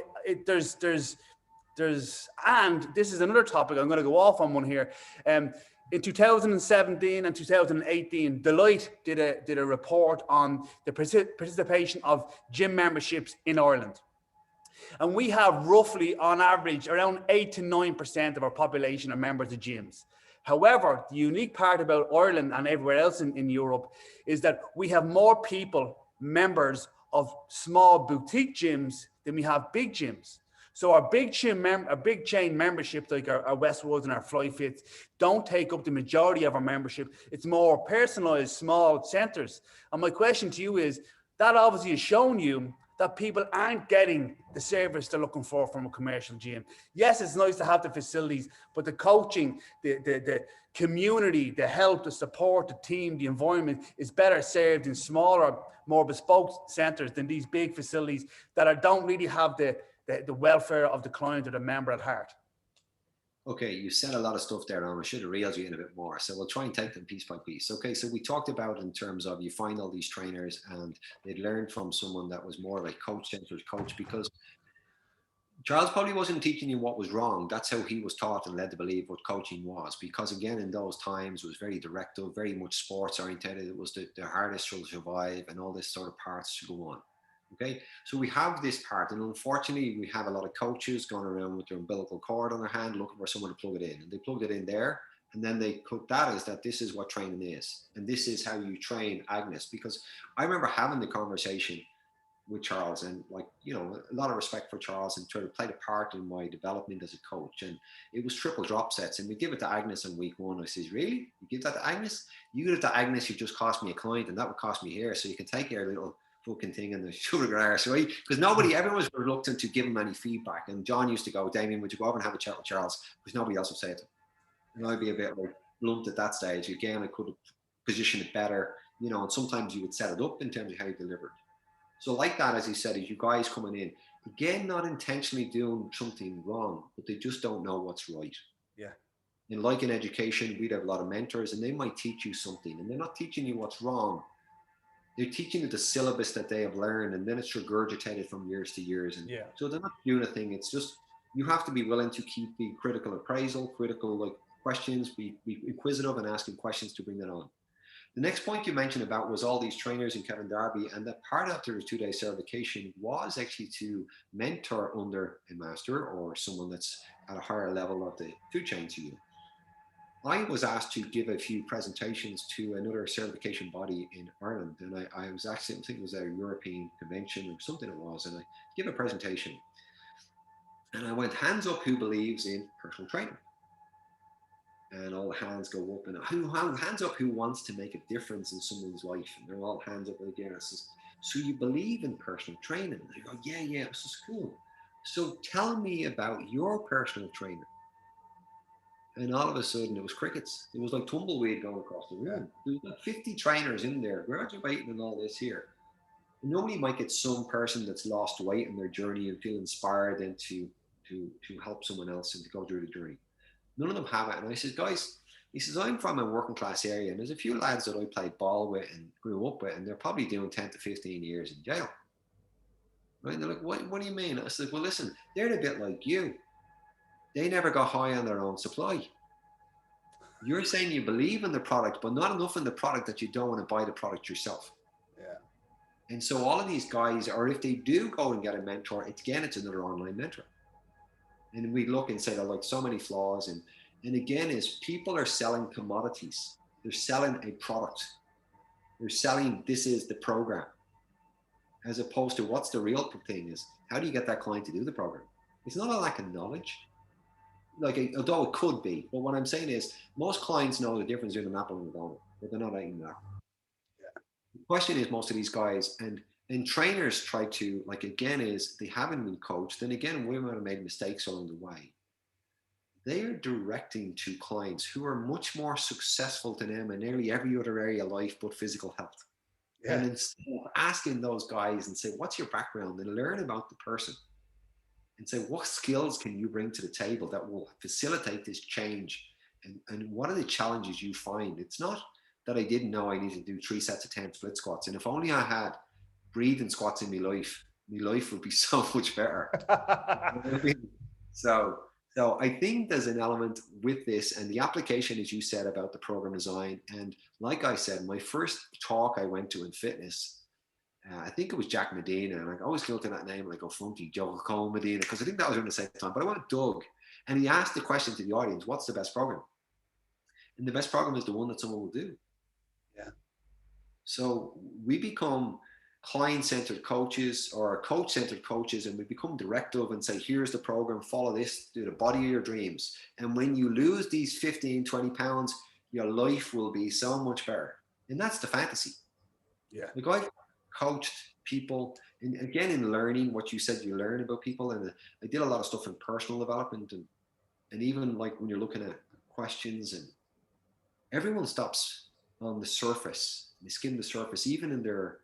and this is another topic. I'm going to go off on one here. In 2017 and 2018, Deloitte did a report on the participation of gym memberships in Ireland. And we have roughly, on average, around 8 to 9% of our population are members of gyms. However, the unique part about Ireland and everywhere else in Europe is that we have more people, members of small boutique gyms, than we have big gyms. So our big chain memberships like our Westwoods and our FlyFits don't take up the majority of our membership. It's more personalized, small centers. And my question to you is, that obviously has shown you that people aren't getting the service they're looking for from a commercial gym. Yes, it's nice to have the facilities, but the coaching, the community, the help, the support, the team, the environment is better served in smaller, more bespoke centers than these big facilities that don't really have the welfare of the client or the member at heart. Okay, you said a lot of stuff there, and I should have reeled you in a bit more. So we'll try and take them piece by piece. Okay, so we talked about in terms of you find all these trainers and they'd learned from someone that was more like coach-centered coach, because Charles probably wasn't teaching you what was wrong. That's how he was taught and led to believe what coaching was. Because again, in those times, it was very directive, very much sports oriented. It was the hardest to survive and all this sort of parts to go on. Okay, so we have this part, and unfortunately, we have a lot of coaches going around with their umbilical cord on their hand looking for someone to plug it in, and they plugged it in there, and then they put that as that this is what training is, and this is how you train Agnes. Because I remember having the conversation with Charles, and like, you know, a lot of respect for Charles, and trying to play a part in my development as a coach. And it was triple drop sets, and we give it to Agnes in week one. I says, really? You give that to Agnes? You give it to Agnes, you just cost me a client, and that would cost me here. So you can take your little fucking thing in the sugar arse, right? Because everyone was reluctant to give him any feedback. And John used to go, Damien, would you go over and have a chat with Charles? Because nobody else would say it to him. And I'd be a bit like blunt at that stage. Again, I could have positioned it better, you know, and sometimes you would set it up in terms of how you delivered. So like that, as he said, is you guys coming in, again, not intentionally doing something wrong, but they just don't know what's right. Yeah. And like in education, we'd have a lot of mentors, and they might teach you something, and they're not teaching you what's wrong. They're teaching you the syllabus that they have learned, and then it's regurgitated from years to years. And so they're not doing a thing. It's just, you have to be willing to be critical appraisal, critical like questions, be inquisitive and asking questions to bring that on. The next point you mentioned about was all these trainers in Kevin Darby, and that part after the 2-day certification was actually to mentor under a master or someone that's at a higher level of the food chain to you. I was asked to give a few presentations to another certification body in Ireland, and I was actually, I think it was a European convention or something it was, and I gave a presentation, and I went, hands up who believes in personal training, and all the hands go up, and hands up who wants to make a difference in someone's life, and they're all hands up again. It says, so you believe in personal training? And I go, yeah, this is cool. So tell me about your personal trainer. And all of a sudden, it was crickets. It was like tumbleweed going across the room. Yeah. There was like 50 trainers in there graduating and all this here. And nobody might get some person that's lost weight in their journey and feel inspired and to help someone else and to go through the journey. None of them have it. And I said, guys, he says, I'm from a working class area, and there's a few lads that I played ball with and grew up with, and they're probably doing 10 to 15 years in jail. Right? And they're like, what do you mean? I said, well, listen, they're a bit like you. They never got high on their own supply. You're saying you believe in the product, but not enough in the product that you don't want to buy the product yourself. Yeah. And so all of these guys, or if they do go and get a mentor, it's another online mentor. And we look and say there are like so many flaws. And again, is people are selling commodities. They're selling a product. They're selling, this is the program. As opposed to what's the real thing is, how do you get that client to do the program? It's not a lack of knowledge. Like, although it could be, but what I'm saying is most clients know the difference between an apple and a donut, but they're not eating that. Yeah. The question is, most of these guys and trainers try to, like, again, is they haven't been coached. Then again, we might have made mistakes along the way. They are directing to clients who are much more successful than them in nearly every other area of life but physical health. Yeah. And instead of asking those guys and say, what's your background, and learn about the person. And say, what skills can you bring to the table that will facilitate this change? And what are the challenges you find? It's not that I didn't know I needed to do 3 sets of 10 split squats. And if only I had breathing squats in my life, my life would be so much better. So I think there's an element with this, and the application, as you said, about the program design. And like I said, my first talk I went to in fitness, I think it was Jack Medina, and I always looked at that name and I go, funky Joe Cole Medina, because I think that was around the same time. But I went Doug, and he asked the question to the audience, what's the best program? And the best program is the one that someone will do. Yeah. So we become client-centered coaches or coach-centered coaches, and we become directive and say, here's the program, follow this, do the body of your dreams. And when you lose these 15, 20 pounds, your life will be so much better. And that's the fantasy. Yeah. Like I've coached people, and again, in learning what you said, you learn about people. And I did a lot of stuff in personal development, and even like when you're looking at questions, and everyone stops on the surface, they skim the surface, even in their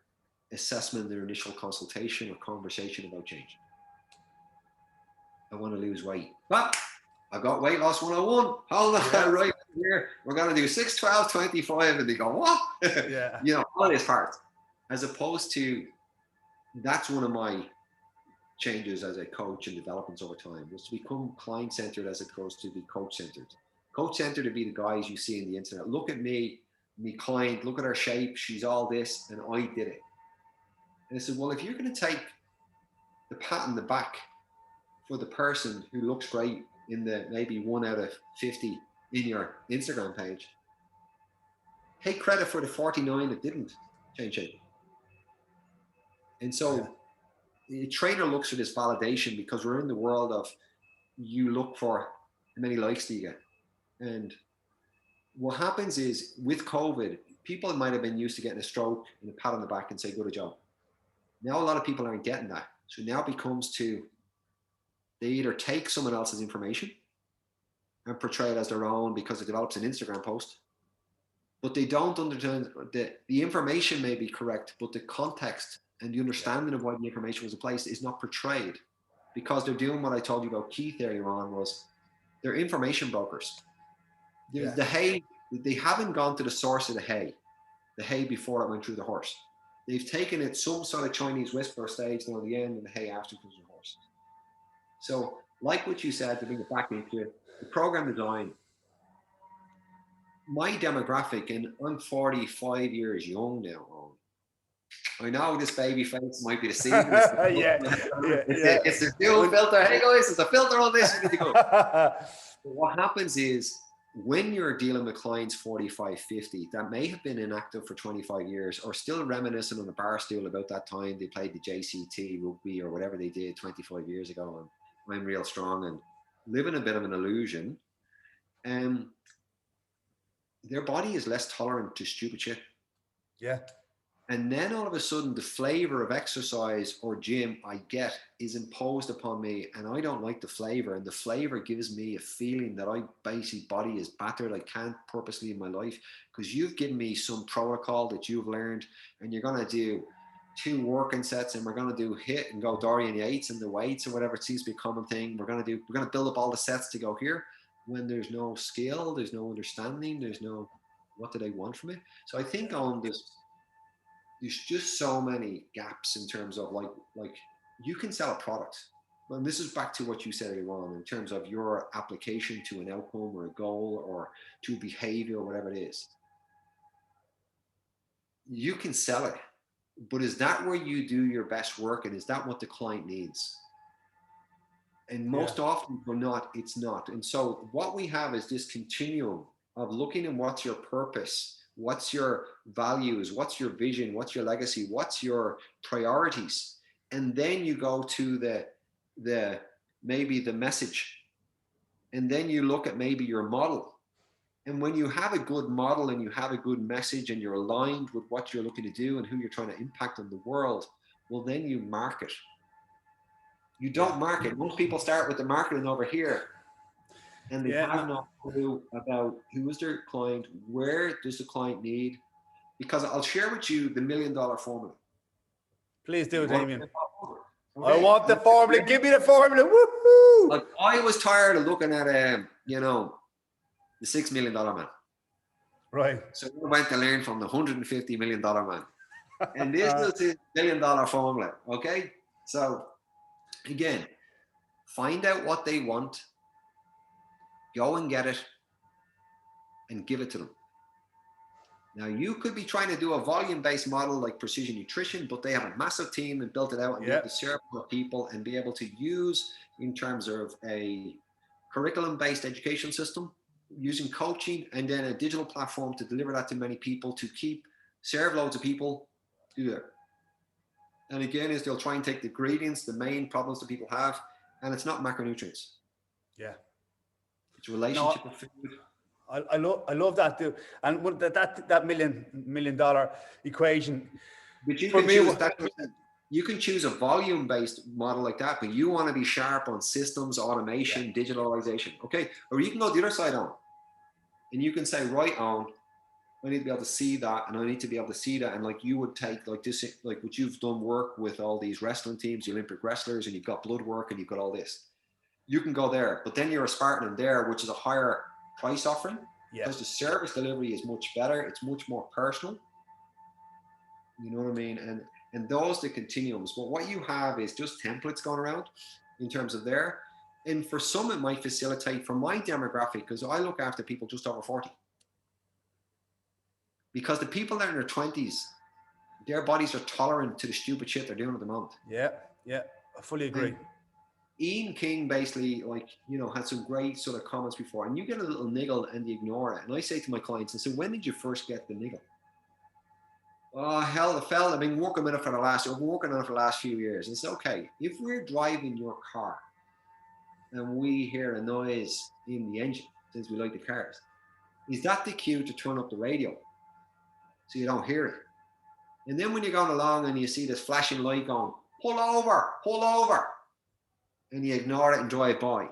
assessment, their initial consultation or conversation about change. I want to lose weight, but I've got weight loss 101. Hold on, right here. We're going to do 6, 12, 25. And they go, what? Yeah. You know, all this part. As opposed to, that's one of my changes as a coach and developments over time, was to become client-centered as opposed to be coach-centered. Coach-centered to be the guys you see in the internet. Look at me client, look at her shape. She's all this, and I did it. And I said, well, if you're going to take the pat on the back for the person who looks great in the maybe 1 out of 50 in your Instagram page, take credit for the 49 that didn't change shape. And so the trainer looks for this validation, because we're in the world of, you look for how many likes do you get. And what happens is, with COVID, people might have been used to getting a stroke and a pat on the back and say, good job. Now a lot of people aren't getting that. So now it becomes to, they either take someone else's information and portray it as their own because it develops an Instagram post, but they don't understand that the information may be correct, but the context and the understanding of why the information was in place is not portrayed, because they're doing what I told you about Keith earlier on, was they're information brokers. The hay, they haven't gone to the source of the hay before it went through the horse. They've taken it some sort of Chinese whisper stage down the end, and the hay after comes the horse. So like what you said, to bring it back into the program design, my demographic, and I'm 45 years young now. I know this baby face might be deceiving. It's the dual filter. Hey guys, there's a filter on this. You need to go. But what happens is, when you're dealing with clients 45, 50, that may have been inactive for 25 years, or still reminiscing on a bar stool about that time they played the JCT rugby or whatever they did 25 years ago, and I'm real strong, and living a bit of an illusion, their body is less tolerant to stupid shit. Yeah. And then all of a sudden, the flavor of exercise or gym I get is imposed upon me, and I don't like the flavor. And the flavor gives me a feeling that I basically body is battered. I can't purposely in my life, because you've given me some protocol that you've learned, and you're going to do 2 working sets, and we're going to do hit and go Dorian Yates and the weights or whatever it seems to be a common thing. We're going to build up all the sets to go here, when there's no skill, there's no understanding, there's no, what do they want from it? So I think on this, there's just so many gaps in terms of like you can sell a product. And this is back to what you said earlier on, in terms of your application to an outcome or a goal or to a behavior or whatever it is. You can sell it, but is that where you do your best work? And is that what the client needs? And most often or not, it's not. And so what we have is this continuum of looking at what's your purpose, what's your values, what's your vision, what's your legacy, what's your priorities. And then you go to the maybe the message. And then you look at maybe your model. And when you have a good model and you have a good message and you're aligned with what you're looking to do and who you're trying to impact on the world, well, then you market. You don't market. Most people start with the marketing over here, and they have no clue about who is their client, where does the client need. Because I'll share with you the $1 million formula. Please do, Damien. Okay. I want the formula. Give me the formula. Woohoo! Like, I was tired of looking at the $6 million man. Right. So we went to learn from the $150 million man. And this is his $1 million formula. Okay. So again, find out what they want, go and get it, and give it to them. Now, you could be trying to do a volume-based model like Precision Nutrition, but they have a massive team and built it out and be able to serve more people and be able to use, in terms of a curriculum-based education system, using coaching and then a digital platform to deliver that to many people, to serve loads of people, do that. And again, they'll try and take the ingredients, the main problems that people have, and it's not macronutrients. Yeah. It's relationship with food. I love that too, and that million dollar equation. But you can choose that. You can choose a volume-based model like that, but you want to be sharp on systems, automation, digitalization. Okay, or you can go the other side on, and you can say, right on, I need to be able to see that, and I need to be able to see that, and like you would take like this, like what you've done work with all these wrestling teams, the Olympic wrestlers, and you've got blood work, and you've got all this. You can go there, but then you're a Spartan in there, which is a higher price offering, because the service delivery is much better. It's much more personal. You know what I mean? And those the continuums. But what you have is just templates going around in terms of there. And for some, it might facilitate for my demographic, because I look after people just over 40. Because the people that are in their 20s, their bodies are tolerant to the stupid shit they're doing at the moment. Yeah, I fully agree. And Ian King basically, like, you know, had some great sort of comments before, and you get a little niggle and you ignore it. And I say to my clients, I say, when did you first get the niggle? Oh, hell, the fella, I've been working on it for the last few years. And it's okay. If we're driving your car and we hear a noise in the engine, since we like the cars, is that the cue to turn up the radio so you don't hear it? And then when you're going along and you see this flashing light going, pull over, and you ignore it and drive by.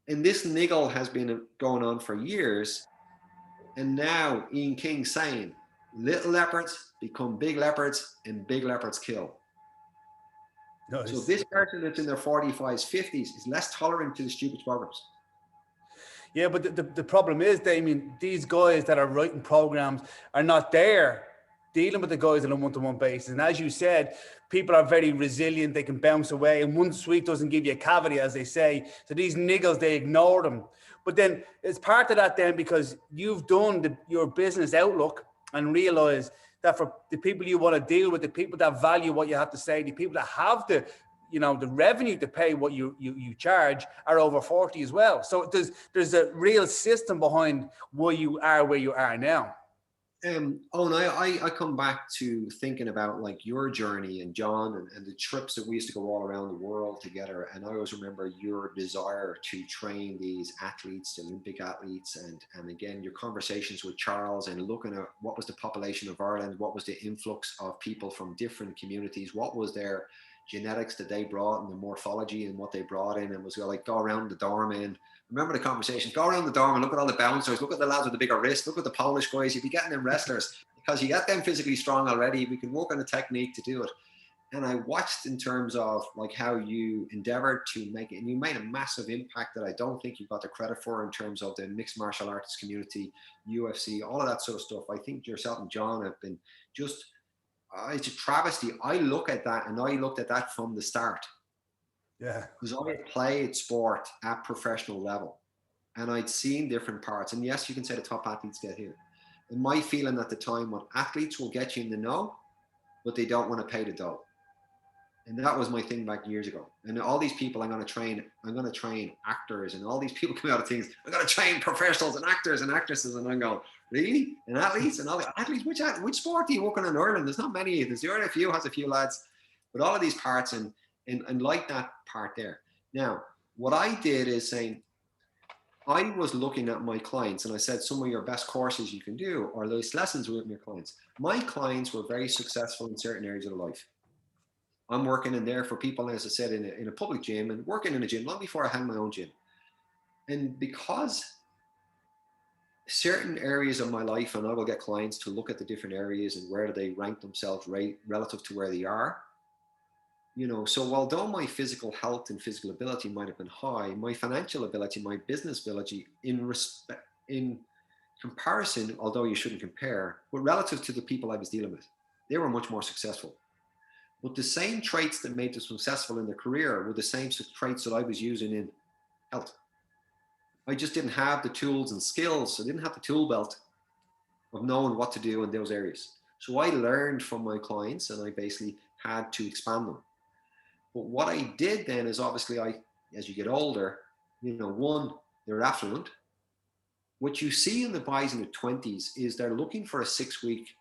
And this niggle has been going on for years. And now Ian King saying, little leopards become big leopards and big leopards kill. Nice. So this person that's in their 45s, 50s is less tolerant to the stupid programs. Yeah, but the problem is, Damien, these guys that are writing programs are not there dealing with the guys on a one-to-one basis. And as you said, people are very resilient. They can bounce away. And one sweet doesn't give you a cavity, as they say. So these niggles, they ignore them. But then it's part of that then, because you've done your business outlook and realize that for the people you want to deal with, the people that value what you have to say, the people that have the revenue to pay what you charge are over 40 as well. So there's a real system behind why you are where you are now. And I come back to thinking about like your journey and John and the trips that we used to go all around the world together. And I always remember your desire to train these athletes, Olympic athletes, and again, your conversations with Charles and looking at what was the population of Ireland, what was the influx of people from different communities, what was their genetics that they brought and the morphology and what they brought in, and was like, go around the dorm and remember the conversations, go around the dorm and look at all the bouncers, look at the lads with the bigger wrist, look at the Polish guys, you'd be getting them wrestlers because you got them physically strong already. We can work on a technique to do it. And I watched in terms of like how you endeavored to make it, and you made a massive impact that I don't think you got the credit for in terms of the mixed martial arts community, UFC, all of that sort of stuff. I think yourself and John have been just, it's a travesty. I look at that, and I looked at that from the start. Yeah. Because I played sport at professional level, and I'd seen different parts. And yes, you can say the top athletes get here. And my feeling at the time was athletes will get you in the know, but they don't want to pay the dough. And that was my thing back years ago. And all these people I'm going to train actors, and all these people come out of things. I'm going to train professionals and actors and actresses. And I'm going, really? And athletes and all the athletes, which sport are you working in Ireland? There's not many. There's the RFU has a few lads, but all of these parts and like that part there. Now, what I did is saying, I was looking at my clients and I said, some of your best courses you can do are those lessons with your clients. My clients were very successful in certain areas of their life. I'm working in there for people, as I said, in a public gym and working in a gym long before I had my own gym. And because certain areas of my life, and I will get clients to look at the different areas and where they rank themselves relative to where they are. You know, so although my physical health and physical ability might have been high, my financial ability, my business ability in comparison, although you shouldn't compare, but relative to the people I was dealing with, they were much more successful. But the same traits that made them successful in their career were the same traits that I was using in health. I just didn't have the tools and skills. I didn't have the tool belt of knowing what to do in those areas. So I learned from my clients and I basically had to expand them. But what I did then is obviously as you get older, one, they're affluent. What you see in the guys in the 20s is they're looking for a 6-week,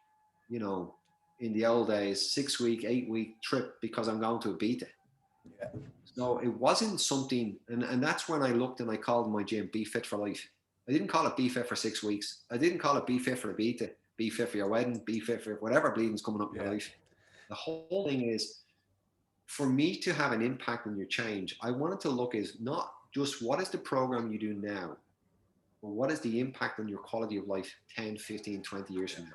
in the old days, 6-week, 8-week trip because I'm going to Ibiza. Yeah. So it wasn't something, and that's when I looked and I called my gym Be Fit for Life. I didn't call it Be Fit for 6 weeks. I didn't call it Be Fit for Ibiza, Be Fit for your wedding, Be Fit for whatever bleeding's coming up in your life. The whole thing is, for me to have an impact on your change, I wanted to look as not just what is the program you do now, but what is the impact on your quality of life 10, 15, 20 years from now.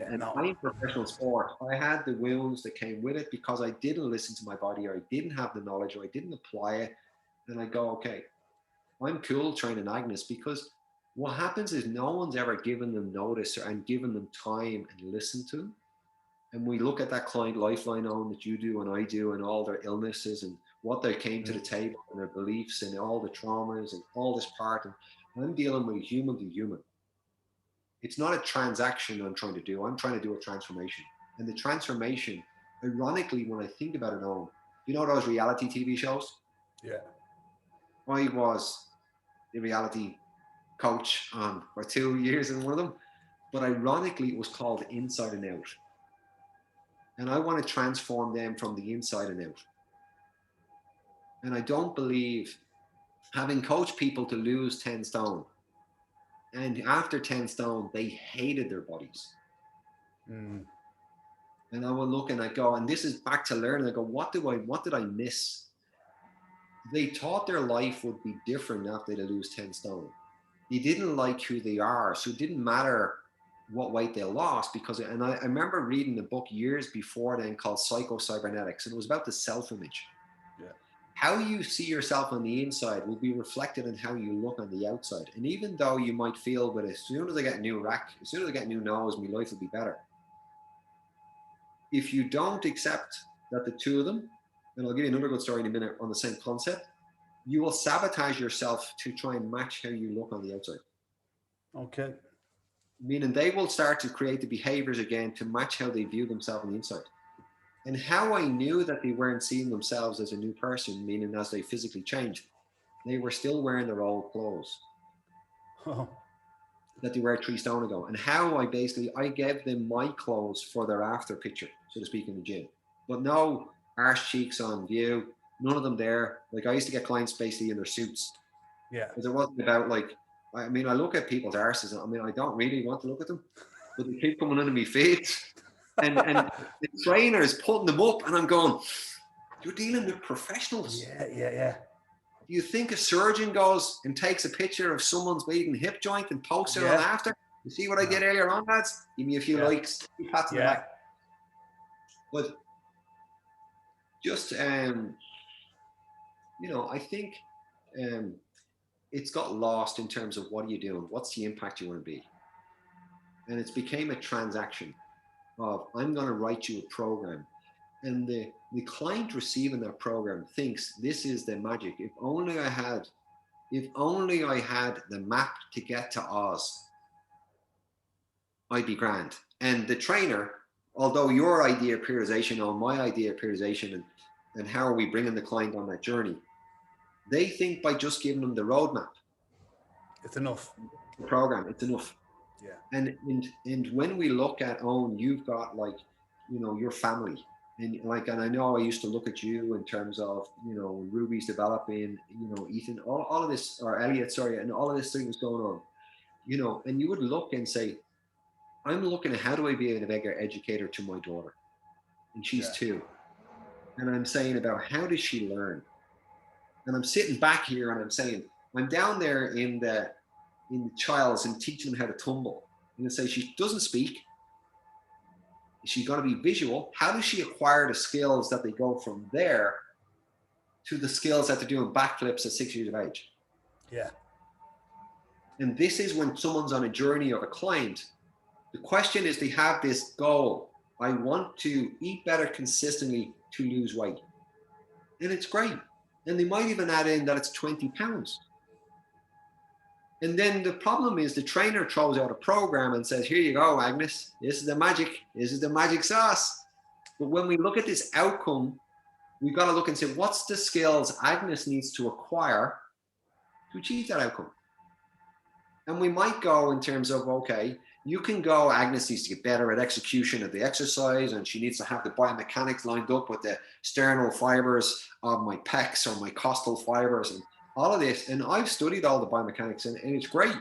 And playing professional sport, I had the wounds that came with it because I didn't listen to my body, or I didn't have the knowledge, or I didn't apply it. And I go, okay, I'm cool training Agnes, because what happens is no one's ever given them notice and given them time and listened to them. And we look at that client lifeline on that you do and I do, and all their illnesses and what they came to the table and their beliefs and all the traumas and all this part. And I'm dealing with human to human. It's not a transaction I'm trying to do. I'm trying to do a transformation. And the transformation, ironically, when I think about it, those reality TV shows? Yeah. I was the reality coach for 2 years in one of them. But ironically, it was called Inside and Out. And I want to transform them from the inside and out. And I don't believe, having coached people to lose 10 stone, and after 10 stone, they hated their bodies. And I will look and I go, and this is back to learning. I go, what did I miss? They thought their life would be different after they lose 10 stone. They didn't like who they are. So it didn't matter what weight they lost, because, and I remember reading a book years before then called Psycho-Cybernetics, and it was about the self-image. Yeah. How you see yourself on the inside will be reflected in how you look on the outside. And even though you might feel, but as soon as I get a new rack, as soon as I get a new nose, my life will be better. If you don't accept that the two of them, and I'll give you another good story in a minute on the same concept, you will sabotage yourself to try and match how you look on the outside. Okay. Meaning they will start to create the behaviors again to match how they view themselves on the inside. And how I knew that they weren't seeing themselves as a new person, meaning as they physically changed, they were still wearing their old clothes that they were 3 stone ago. And how I gave them my clothes for their after picture, so to speak, in the gym. But no arse cheeks on view, none of them there. Like, I used to get clients basically in their suits. Yeah. Because it wasn't about, like, I look at people's arses. I don't really want to look at them, but they keep coming under my feet, and the trainer is putting them up, and I'm going, you're dealing with professionals. Yeah. Do you think a surgeon goes and takes a picture of someone's bleeding hip joint and posts it on after? You see what I did earlier on, lads? Give me a few likes, keep pats on the back. But just, I think it's got lost in terms of what are you doing? What's the impact you want to be? And it's became a transaction of, I'm going to write you a program. And the client receiving that program thinks this is the magic. If only I had the map to get to Oz, I'd be grand. And the trainer, although your idea of periodization or my idea of periodization and how are we bringing the client on that journey, they think by just giving them the roadmap, it's enough. The program, it's enough. Yeah. And when we look at, you've got, like, your family, and I know I used to look at you in terms of, when Ruby's developing, Ethan, all of this, or Elliot, sorry, and all of this thing was going on, and you would look and say, I'm looking at how do I be a better educator to my daughter, and she's 2, and I'm saying about how does she learn. And I'm sitting back here and I'm saying, I'm down there in the child's and teaching them how to tumble. And I say, she doesn't speak. She's got to be visual. How does she acquire the skills that they go from there to the skills that they're doing backflips at 6 years of age? Yeah. And this is when someone's on a journey of a client. The question is, they have this goal. I want to eat better consistently to lose weight. And it's great. And they might even add in that it's 20 pounds. And then the problem is the trainer throws out a program and says, here you go, Agnes, this is the magic sauce. But when we look at this outcome, we've got to look and say, what's the skills Agnes needs to acquire to achieve that outcome? And we might go in terms of, okay, you can go, Agnes needs to get better at execution of the exercise, and she needs to have the biomechanics lined up with the sternal fibers of my pecs or my costal fibers and all of this. And I've studied all the biomechanics, and it's great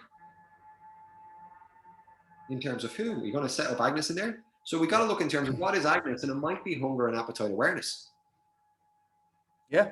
in terms of who. You're going to set up Agnes in there. So we got to look in terms of what is Agnes, and it might be hunger and appetite awareness. Yeah.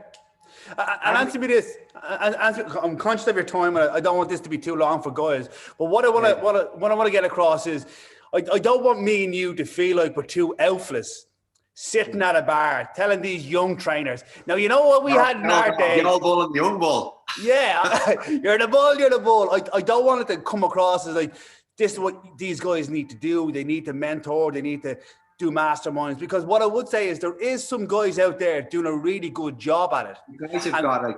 And answer me this. I'm conscious of your time, and I don't want this to be too long for guys. But what I want to get across is, I don't want me and you to feel like we're two alphas sitting at a bar telling these young trainers. Now, you know what we had in our day. The old bull and the young bull. Yeah, you're the bull. You're the bull. I don't want it to come across as like, this is what these guys need to do. They need to mentor. They need to do masterminds, because what I would say is there is some guys out there doing a really good job at it. You guys have got, like,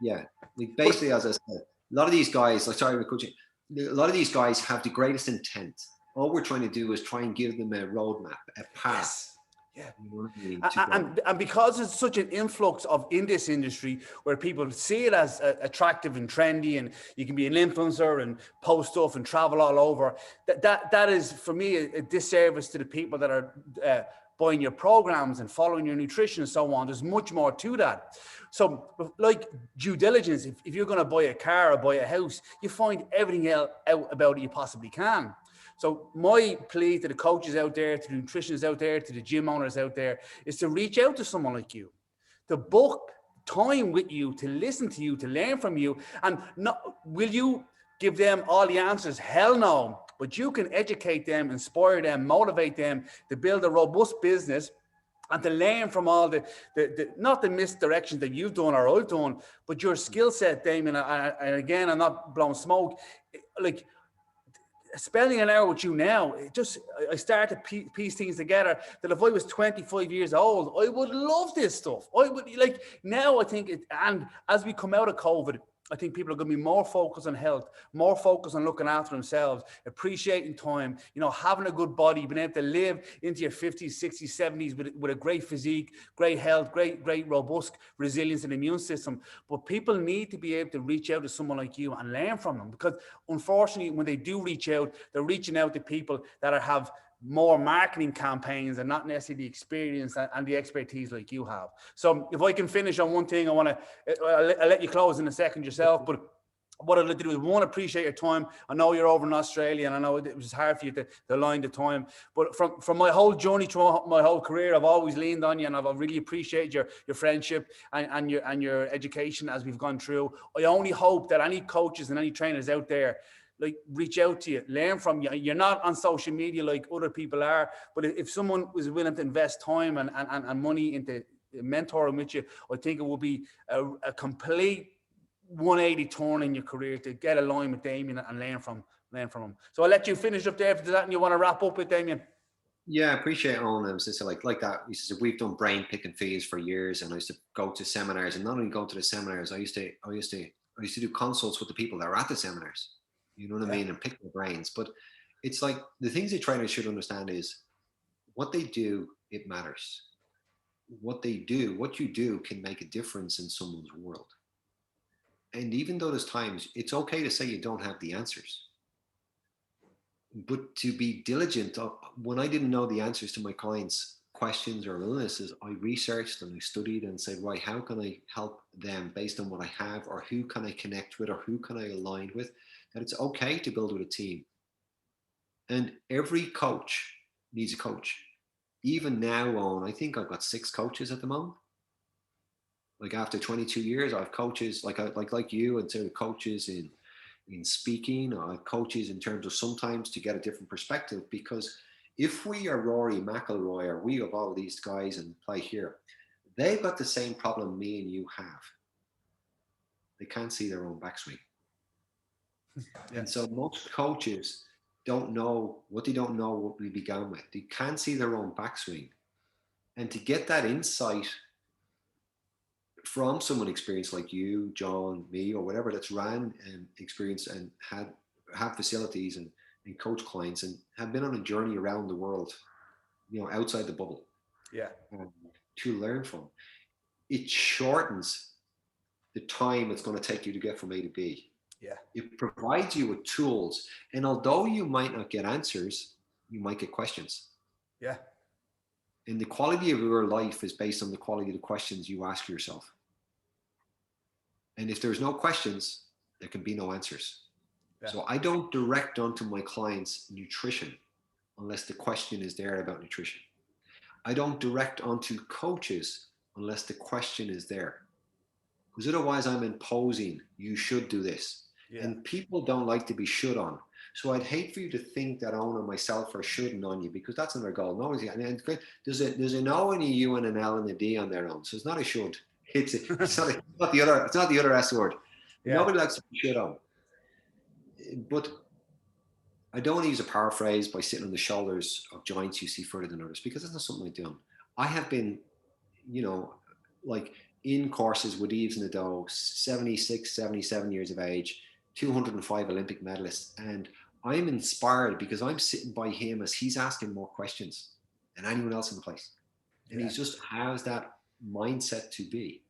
yeah, like basically, as I said, a lot of these guys, like, sorry, coaching, a lot of these guys have the greatest intent. All we're trying to do is try and give them a roadmap, a path. Yeah. You know what I mean? And because there's such an influx in this industry where people see it as attractive and trendy, and you can be an influencer and post stuff and travel all over, that is for me a disservice to the people that are buying your programs and following your nutrition and so on. There's much more to that. So like due diligence, if you're going to buy a car or buy a house, you find everything out about it you possibly can. So my plea to the coaches out there, to the nutritionists out there, to the gym owners out there, is to reach out to someone like you, to book time with you, to listen to you, to learn from you. And will you give them all the answers? Hell no. But you can educate them, inspire them, motivate them to build a robust business and to learn from all the not the misdirections that you've done or I've done, but your skill set, Damien. And again, I'm not blowing smoke. Like, spending an hour with you now, I start to piece things together that if I was 25 years old, I would love this stuff. I would, like, now I think and as we come out of COVID, I think people are going to be more focused on health, more focused on looking after themselves, appreciating time, having a good body, being able to live into your 50s, 60s, 70s with a great physique, great health, great robust resilience and immune system. But people need to be able to reach out to someone like you and learn from them, because unfortunately, when they do reach out, they're reaching out to people that have more marketing campaigns and not necessarily the experience and the expertise like you have. So if I can finish on one thing, I'll let you close in a second yourself, but what I'd like to do is, one, appreciate your time. I know you're over in Australia, and I know it was hard for you to align the time, but from my whole journey through my whole career, I've always leaned on you, and I've really appreciated your friendship and your education as we've gone through. I only hope that any coaches and any trainers out there, like, reach out to you, learn from you. You're not on social media like other people are, but if someone was willing to invest time and money into mentoring with you, I think it would be a complete 180 turn in your career to get aligned with Damien and learn from him. So I'll let you finish up there. If there's that you want to wrap up with, Damien. Yeah, I appreciate all of them. So like that. He says, we've done brain picking fields for years, and I used to go to seminars, and not only go to the seminars, I used to do consults with the people that are at the seminars. You know what I mean? And pick their brains. But it's like, the things that trainers should understand is what they do, it matters. What you do can make a difference in someone's world. And even though there's times, it's okay to say you don't have the answers. But to be diligent, when I didn't know the answers to my clients' questions or illnesses, I researched and I studied and said, right, how can I help them based on what I have, or who can I connect with, or who can I align with? That it's okay to build with a team. And every coach needs a coach. Even now I think I've got 6 coaches at the moment. Like, after 22 years, I have coaches like you, and sort of coaches in speaking. I have coaches in terms of sometimes to get a different perspective, because if we are Rory McIlroy, or we have all these guys and play here, they've got the same problem me and you have. They can't see their own backswing. And so most coaches don't know what they don't know what we began with. They can't see their own backswing. And to get that insight from someone experienced like you, John, me, or whatever, that's ran and experienced and have facilities and coach clients and have been on a journey around the world, outside the bubble, to learn from, it shortens the time it's going to take you to get from A to B. Yeah. It provides you with tools. And although you might not get answers, you might get questions. Yeah. And the quality of your life is based on the quality of the questions you ask yourself. And if there's no questions, there can be no answers. Yeah. So I don't direct onto my clients nutrition unless the question is there about nutrition. I don't direct onto coaches unless the question is there. Because otherwise I'm imposing, you should do this. Yeah. And people don't like to be should on. So I'd hate for you to think that Owen or myself are shoulding on you, because that's not our goal. No, there's an O and a U and an L and a D on their own. So it's not a should. It's not the other S word. Yeah. Nobody likes to be should on. But I don't want to use a paraphrase by sitting on the shoulders of giants you see further than others, because that's not something I do. I have been, like in courses with Yves Nadeau, 76, 77 years of age, 205 Olympic medalists. And I'm inspired because I'm sitting by him as he's asking more questions than anyone else in the place. And he just has that mindset to be.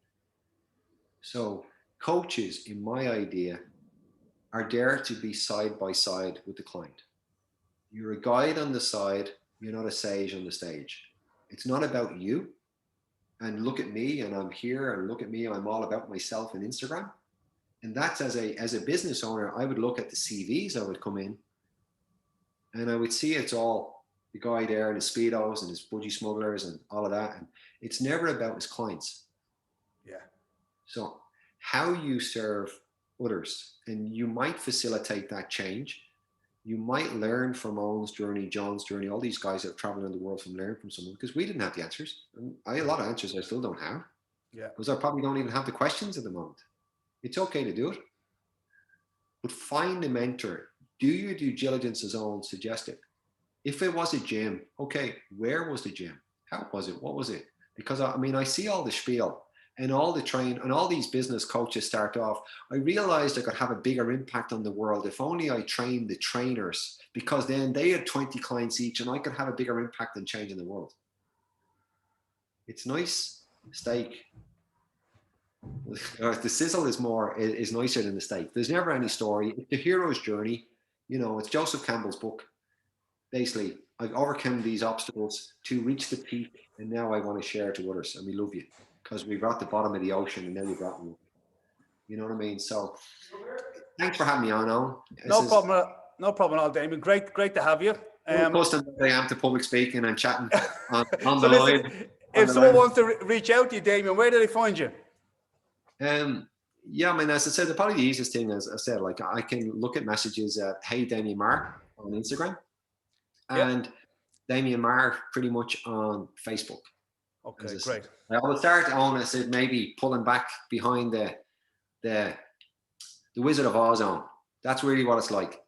So coaches, in my idea, are there to be side by side with the client. You're a guide on the side, you're not a sage on the stage. It's not about you. And look at me, and I'm here, and look at me, I'm all about myself and Instagram. And that's as a business owner, I would look at the CVs I would come in, and I would see it's all the guy there and his Speedos and his budgie smugglers and all of that. And it's never about his clients. Yeah. So how you serve others, and you might facilitate that change. You might learn from Owen's journey, John's journey, all these guys that have traveled around the world from learning from someone, because we didn't have the answers. And I had a lot of answers I still don't have. Yeah. Because I probably don't even have the questions at the moment. It's okay to do it. But find a mentor. Do your due diligence as Owen suggested. If it was a gym, okay, where was the gym? How was it? What was it? Because I see all the spiel and all these business coaches start off. I realized I could have a bigger impact on the world if only I trained the trainers, because then they had 20 clients each and I could have a bigger impact in changing the world. It's nice steak. The sizzle is nicer than the steak. There's never any story. It's the hero's journey. It's Joseph Campbell's book. Basically, I've overcome these obstacles to reach the peak, and now I want to share to others, and we love you. Because we brought the bottom of the ocean and now you brought me. You know what I mean? So thanks for having me on, Owen. No problem at all, Damien. Great to have you. Accustomed I am to public speaking and chatting on so the line. If someone wants to reach out to you, Damien, where do they find you? Yeah, as I said, probably the easiest thing, as I said, like I can look at messages at Hey Damien Maher on Instagram and Damien Maher pretty much on Facebook. Okay, great. I always start on, I said, maybe pulling back behind the Wizard of Oz on. That's really what it's like.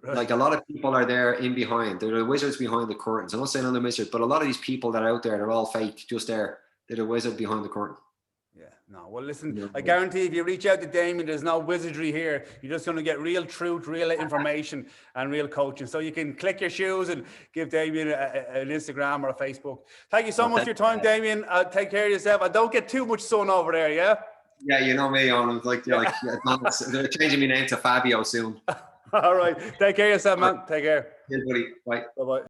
Right. Like a lot of people are there in behind. They're the wizards behind the curtains. I'm not saying I'm the wizard, but a lot of these people that are out there, they're all fake, just there. They're the wizard behind the curtain. Yeah, no. Well, listen, I guarantee if you reach out to Damien, there's no wizardry here. You're just going to get real truth, real information, and real coaching. So you can click your shoes and give Damien an Instagram or a Facebook. Thank you so much for your time, Damien. Take care of yourself. And don't get too much sun over there, yeah? Yeah, you know me, Owen. They're changing my name to Fabio soon. All right. Take care of yourself, man. Take care. Cheers, buddy. Bye. Bye-bye.